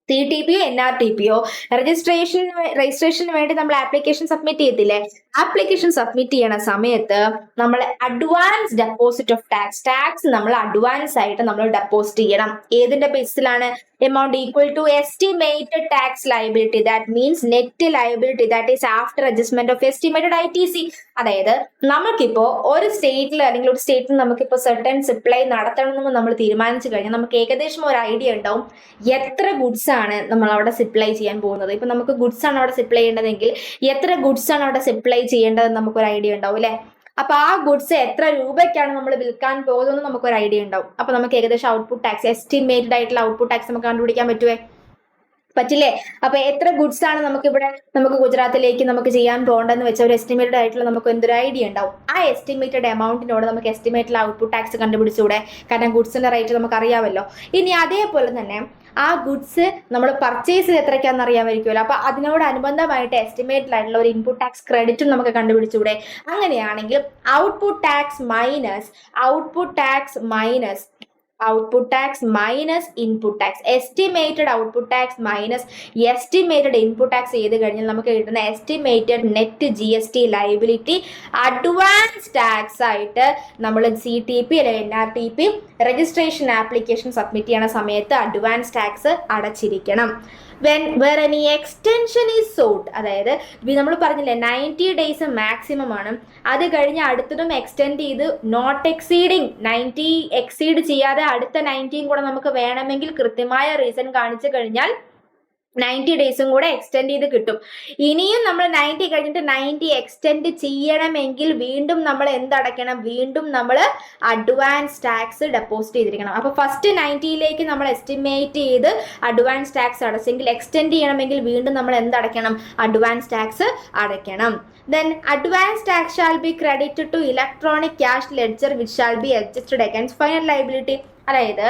CTPO NRTPO registration വേണ്ടി നമ്മൾ application submit ചെയ്യത്തില്ലേ? Application submit ചെയ്യണ സമയത്ത് നമ്മൾ advance deposit of tax നമ്മൾ advance ആയിട്ട് നമ്മൾ deposit ചെയ്യണം. ഏതിന്റെ ബേസിലാണ്? amount equal to estimated tax liability, that means net liability, that is after adjustment of estimated ITC. അതായത് നമുക്കിപ്പോ ഒരു സ്റ്റേറ്റിൽ അല്ലെങ്കിൽ ഒരു സ്റ്റേറ്റിൽ നമുക്കിപ്പോ സർട്ടൻ സപ്ലൈ നടത്തണമെന്ന് നമ്മൾ തീരുമാനിച്ചു കഴിഞ്ഞാൽ നമുക്ക് ഏകദേശം ഒരു ഐഡിയ ഉണ്ടാവും എത്ര ഗുഡ്സ് ആണ് നമ്മൾ അവിടെ സപ്ലൈ ചെയ്യാൻ പോകുന്നത്. ഇപ്പൊ നമുക്ക് ഗുഡ്സ് ആണ് അവിടെ സപ്ലൈ ചെയ്യേണ്ടതെങ്കിൽ എത്ര ഗുഡ്സ് ആണ് അവിടെ സപ്ലൈ ചെയ്യേണ്ടതെന്ന് നമുക്കൊരു ഐഡിയ ഉണ്ടാവും അല്ലെ? അപ്പൊ ആ ഗുഡ്സ് എത്ര രൂപയ്ക്കാണ് നമ്മൾ വിൽക്കാൻ പോകുന്നത് നമുക്കൊരു ഐഡിയ ഉണ്ടാവും. അപ്പൊ നമുക്ക് ഏകദേശം ഔട്ട്പുട്ട് ടാക്സ്, എസ്റ്റിമേറ്റഡ് ആയിട്ടുള്ള ഔട്ട്പുട്ട് ടാക്സ് നമുക്ക് കണ്ടുപിടിക്കാൻ പറ്റില്ലേ? അപ്പൊ എത്ര ഗുഡ്സ് ആണ് നമുക്ക് ഗുജറാത്തിലേക്ക് നമുക്ക് ചെയ്യാൻ പോകണ്ടെന്ന് വെച്ചാൽ ഒരു എസ്റ്റിമേറ്റഡ് ആയിട്ടുള്ള നമുക്ക് എന്തൊരു ഐഡിയ ഉണ്ടാവും. ആ എസ്റ്റിമേറ്റഡ് എമൗണ്ടിനോട് നമുക്ക് എസ്റ്റിമേറ്റഡ് ഔട്ട്പുട്ട് ടാക്സ് കണ്ടുപിടിച്ചുകൂടെ? കാരണം ഗുഡ്സിന്റെ റേറ്റ് നമുക്ക് അറിയാമല്ലോ. ഇനി അതേപോലെ തന്നെ ആ ഗുഡ്സ് നമ്മൾ പർച്ചേസ് എത്രയ്ക്കാന്ന് അറിയാമായിരിക്കുമല്ലോ. അപ്പൊ അതിനോടനുബന്ധമായിട്ട് എസ്റ്റിമേറ്റഡ് ആയിട്ടുള്ള ഒരു ഇൻപുട്ട് ടാക്സ് ക്രെഡിറ്റും നമുക്ക് കണ്ടുപിടിച്ചുകൂടെ? അങ്ങനെയാണെങ്കിൽ output tax minus input tax, estimated output tax minus estimated input tax ചെയ്ത് കഴിഞ്ഞാൽ നമുക്ക് കിട്ടുന്ന estimated net GST liability advance tax ആയിട്ട് നമ്മൾ CTP അല്ലെങ്കിൽ NRTP രജിസ്ട്രേഷൻ ആപ്ലിക്കേഷൻ സബ്മിറ്റ് ചെയ്യണ സമയത്ത് അഡ്വാൻസ് ടാക്സ് അടച്ചിരിക്കണം. Where any extension is sought, അതായത് നമ്മൾ പറഞ്ഞില്ലേ 90 days മാക്സിമം ആണ്, അത് കഴിഞ്ഞ് അടുത്തതും എക്സ്റ്റെൻഡ് ചെയ്ത് നോട്ട് എക്സീഡിങ് 90 എക്സീഡ് ചെയ്യാതെ അടുത്ത 90 കൂടെ നമുക്ക് വേണമെങ്കിൽ കൃത്യമായ റീസൺ കാണിച്ചു കഴിഞ്ഞാൽ 90 days കൂടെ എക്സ്റ്റെൻഡ് ചെയ്ത് കിട്ടും. ഇനിയും നമ്മൾ 90 കഴിഞ്ഞിട്ട് 90 എക്സ്റ്റെൻഡ് ചെയ്യണമെങ്കിൽ വീണ്ടും നമ്മൾ എന്തടയ്ക്കണം, വീണ്ടും നമ്മൾ അഡ്വാൻസ് ടാക്സ് ഡെപ്പോസിറ്റ് ചെയ്തിരിക്കണം. അപ്പോൾ ഫസ്റ്റ് 90ലേക്ക് നമ്മൾ എസ്റ്റിമേറ്റ് ചെയ്ത് അഡ്വാൻസ് ടാക്സ് അടച്ചെങ്കിൽ എക്സ്റ്റെൻഡ് ചെയ്യണമെങ്കിൽ വീണ്ടും നമ്മൾ എന്തടയ്ക്കണം, അഡ്വാൻസ് ടാക്സ് അടയ്ക്കണം. Then advance tax shall be credited to electronic cash ledger which shall be adjusted against final liability. അതായത്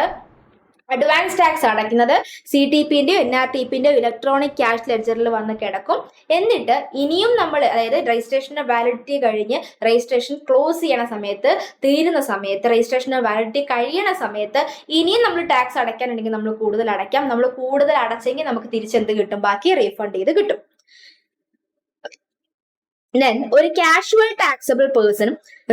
അഡ്വാൻസ് ടാക്സ് അടയ്ക്കുന്നത് CTPന്റെയോ NRTPന്റെയോ ഇലക്ട്രോണിക് ക്യാഷ് ലെഡ്ജറിൽ വന്ന് കിടക്കും. എന്നിട്ട് ഇനിയും നമ്മൾ, അതായത് രജിസ്ട്രേഷന്റെ വാലിഡിറ്റി കഴിഞ്ഞ് രജിസ്ട്രേഷൻ ക്ലോസ് ചെയ്യണ സമയത്ത്, തീരുന്ന സമയത്ത്, രജിസ്ട്രേഷന്റെ വാലിഡിറ്റി കഴിയണ സമയത്ത് ഇനിയും നമ്മൾ ടാക്സ് അടയ്ക്കാനുണ്ടെങ്കിൽ നമ്മൾ കൂടുതൽ അടയ്ക്കാം. നമ്മൾ കൂടുതൽ അടച്ചെങ്കിൽ നമുക്ക് തിരിച്ചെന്ത് കിട്ടും, ബാക്കി റീഫണ്ട് ചെയ്ത് കിട്ടും. Then ഒരു casual taxable person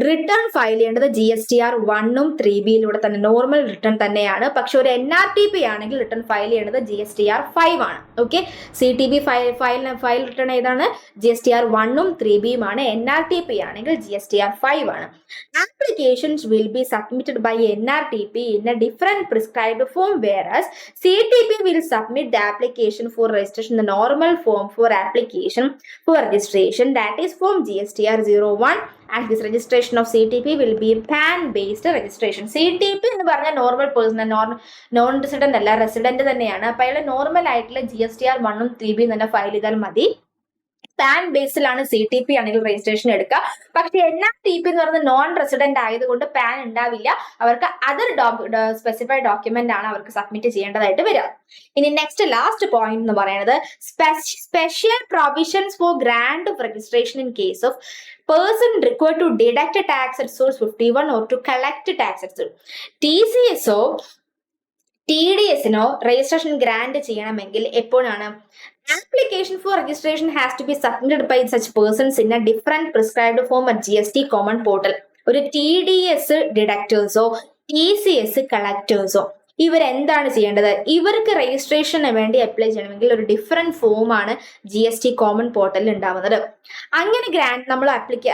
return file ചെയ്യേണ്ടത് GSTR 1ഉം 3Bയിലൂടെ തന്നെ, നോർമൽ റിട്ടേൺ തന്നെയാണ്. പക്ഷെ ഒരു NRTP ആണെങ്കിൽ റിട്ടേൺ ഫയൽ ചെയ്യേണ്ടത് GSTR 5 ആണ്. ഓക്കെ, CTB ഫയൽ റിട്ടേൺ ഏതാണ്, GSTR 1ഉം 3Bയുമാണ്. NRTP ആണെങ്കിൽ GSTR 5 ആണ്. Applications will be submitted by NRTP in a different prescribed form, whereas CTP will submit the application for registration in the normal form for application for registration, that is form GSTR 01, and this registration of CTP will be PAN based registration. CTP എന്ന് പറഞ്ഞാൽ normal person, non resident അല്ല, resident തന്നെയാണ്. അപ്പോൾ അയാൾ normal ആയിട്ടുള്ള GSTR 1ഉം 3Bയും തന്നെ file ചെയ്താൽ മതി. പാൻ ബേസിലാണ് CTP ആണെങ്കിൽ രജിസ്ട്രേഷൻ എടുക്കുക. പക്ഷെ NRTP എന്ന് പറയുന്നത് നോൺ റെസിഡന്റ് ആയതുകൊണ്ട് പാൻ ഉണ്ടാവില്ല. അവർക്ക് അതർ സ്പെസിഫൈഡ് ഡോക്യുമെന്റ് ആണ് അവർക്ക് സബ്മിറ്റ് ചെയ്യേണ്ടതായിട്ട് വരിക. ഇനി നെക്സ്റ്റ് ലാസ്റ്റ് പോയിന്റ് എന്ന് പറയുന്നത് special provisions for grant of registration in case of person required to deduct a tax at source 51 or to collect tax at source. TCSO TDSനോ registration grant ചെയ്യണമെങ്കിൽ എപ്പോഴാണ്, application for registration has to be submitted by such persons in a different prescribed form at GST common portal. ഒരു TDS ഡിഡക്ടേഴ്സോ TCS കളക്ടേഴ്സോ ഇവരെന്താണ് ചെയ്യേണ്ടത്, ഇവർക്ക് registration വേണ്ടി apply ചെയ്യണമെങ്കിൽ ഒരു different ഫോമാണ് GST കോമൺ പോർട്ടലിൽ ഉണ്ടാവുന്നത്. അങ്ങനെ ഗ്രാന്റ് നമ്മൾ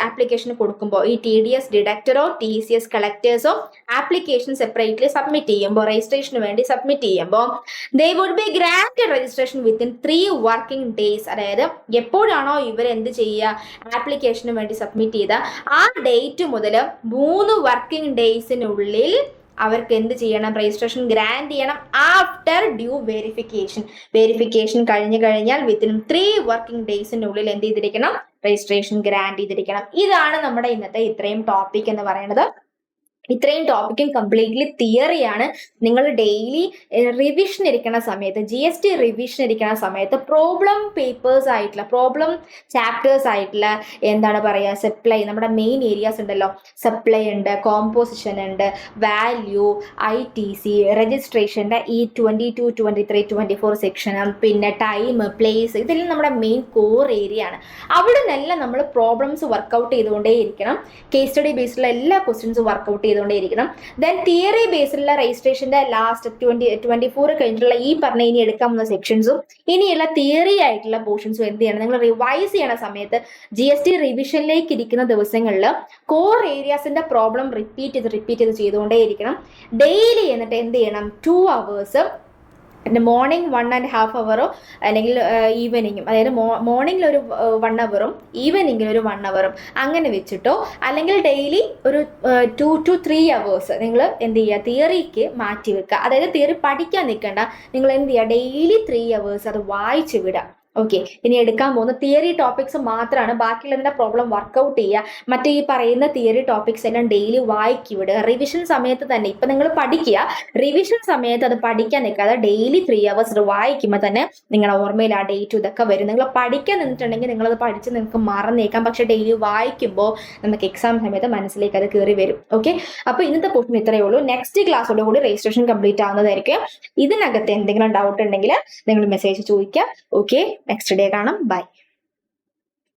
ആപ്ലിക്കേഷൻ കൊടുക്കുമ്പോൾ ഈ TDS ഡിഡക്ടറോ TCS കളക്ടേഴ്സോ ആപ്ലിക്കേഷൻ സെപ്പറേറ്റ്ലി സബ്മിറ്റ് ചെയ്യുമ്പോൾ, രജിസ്ട്രേഷന് വേണ്ടി സബ്മിറ്റ് ചെയ്യുമ്പോൾ they would be granted registration within 3 working days. അതായത് എപ്പോഴാണോ ഇവർ എന്ത് ചെയ്യുക, ആപ്ലിക്കേഷന് വേണ്ടി സബ്മിറ്റ് ചെയ്ത ആ ഡേറ്റ് മുതൽ 3 വർക്കിംഗ് ഡേയ്സിനുള്ളിൽ അവർക്ക് എന്ത് ചെയ്യണം, രജിസ്ട്രേഷൻ ഗ്രാന്റ് ചെയ്യണം. ആഫ്റ്റർ ഡ്യൂ വെരിഫിക്കേഷൻ കഴിഞ്ഞു കഴിഞ്ഞാൽ വിത്തിൻ 3 വർക്കിംഗ് ഡേയ്സിനുള്ളിൽ എന്ത് ചെയ്തിരിക്കണം, രജിസ്ട്രേഷൻ ഗ്രാന്റ് ചെയ്തിരിക്കണം. ഇതാണ് നമ്മുടെ ഇന്നത്തെ ഇത്രയും ടോപ്പിക് എന്ന് പറയുന്നത്. ഇത്രയും ടോപ്പിക്കും കംപ്ലീറ്റ്ലി തിയറിയാണ്. നിങ്ങൾ ഡെയിലി റിവിഷൻ ഇരിക്കുന്ന സമയത്ത്, GST റിവിഷൻ ഇരിക്കുന്ന സമയത്ത് പ്രോബ്ലം പേപ്പേഴ്സ് ആയിട്ടുള്ള, പ്രോബ്ലം ചാപ്റ്റേഴ്സ് ആയിട്ടുള്ള എന്താണ് പറയുക, സപ്ലൈ, നമ്മുടെ മെയിൻ ഏരിയാസ് ഉണ്ടല്ലോ, സപ്ലൈ ഉണ്ട്, കോമ്പോസിഷൻ ഉണ്ട്, വാല്യൂ, ITC, രജിസ്ട്രേഷൻ്റെ ഈ 22, 23, 24 സെക്ഷൻ, പിന്നെ ടൈം, പ്ലേസ്, ഇതെല്ലാം നമ്മുടെ മെയിൻ കോർ ഏരിയ ആണ്. അവിടെ നിന്നെല്ലാം നമ്മൾ പ്രോബ്ലംസ് വർക്കൗട്ട് ചെയ്തുകൊണ്ടേയിരിക്കണം. കേസ് സ്റ്റഡി ബേസിലുള്ള എല്ലാ ക്വസ്റ്റ്യൻസും വർക്കൗട്ട് ചെയ്തുകൊണ്ടേയിരിക്കണം. ദെൻ തിയറി ബേസിലുള്ള രജിസ്ട്രേഷന്റെ ലാസ്റ്റ് 24 കഴിഞ്ഞിട്ടുള്ള ഈ പറഞ്ഞ ഇനി എടുക്കാവുന്ന സെക്ഷൻസും ഇനിയുള്ള തിയറി ആയിട്ടുള്ള പോർഷൻസും എന്ത് ചെയ്യണം, നിങ്ങൾ റിവൈസ് ചെയ്യണ സമയത്ത് GST റിവിഷനിലേക്ക് ഇരിക്കുന്ന ദിവസങ്ങളിൽ കോർ ഏരിയാസിന്റെ പ്രോബ്ലം റിപ്പീറ്റ് ചെയ്ത് ചെയ്തുകൊണ്ടേയിരിക്കണം. ഡെയിലി എന്നിട്ട് എന്ത് ചെയ്യണം, 2 hours മോർണിംഗ് 1.5 hour അല്ലെങ്കിൽ ഈവനിങ്ങും, അതായത് മോർണിംഗിൽ ഒരു 1 hour ഈവനിങ്ങിൽ ഒരു 1 hour അങ്ങനെ വെച്ചിട്ടോ, അല്ലെങ്കിൽ ഡെയിലി ഒരു 2 to 3 hours നിങ്ങൾ എന്ത് ചെയ്യുക, തിയറിക്ക് മാറ്റി വെക്കുക. അതായത് തിയറി പഠിക്കാൻ നിൽക്കണ്ട, നിങ്ങൾ എന്ത് ചെയ്യുക, ഡെയിലി 3 hours അത് വായിച്ച് വിടുക. ഓക്കെ, ഇനി എടുക്കാൻ പോകുന്ന തിയറി ടോപ്പിക്സ് മാത്രമാണ്. ബാക്കിയുള്ളതിന്റെ പ്രോബ്ലം വർക്കൗട്ട് ചെയ്യുക. മറ്റേ ഈ പറയുന്ന തിയറി ടോപ്പിക്സ് എല്ലാം ഡെയിലി വായിക്കി വിടുക. റിവിഷൻ സമയത്ത് തന്നെ, ഇപ്പൊ നിങ്ങൾ പഠിക്കുക, റിവിഷൻ സമയത്ത് അത് പഠിക്കാൻ നിൽക്കാതെ ഡെയിലി 3 hours വായിക്കുമ്പോൾ തന്നെ നിങ്ങളുടെ ഓർമ്മയിൽ ആ ഡേറ്റ് ഇതൊക്കെ വരും. നിങ്ങൾ പഠിക്കാൻ നിന്നിട്ടുണ്ടെങ്കിൽ നിങ്ങളത് പഠിച്ച് നിങ്ങൾക്ക് മറന്നേക്കാം. പക്ഷെ ഡെയിലി വായിക്കുമ്പോൾ നമുക്ക് എക്സാം സമയത്ത് മനസ്സിലേക്ക് അത് കയറി വരും. ഓക്കെ, അപ്പൊ ഇന്നത്തെ പോർഷൻ ഇത്രയേ ഉള്ളൂ. നെക്സ്റ്റ് ക്ലാസ്സോട് കൂടി രജിസ്ട്രേഷൻ കംപ്ലീറ്റ് ആവുന്നതായിരിക്കും. ഇതിനകത്ത് എന്തെങ്കിലും ഡൗട്ട് ഉണ്ടെങ്കിൽ നിങ്ങൾ മെസ്സേജ് ചോദിക്കുക. ഓക്കെ, നെക്സ്റ്റ് ഡേ കാണാം. ബൈ.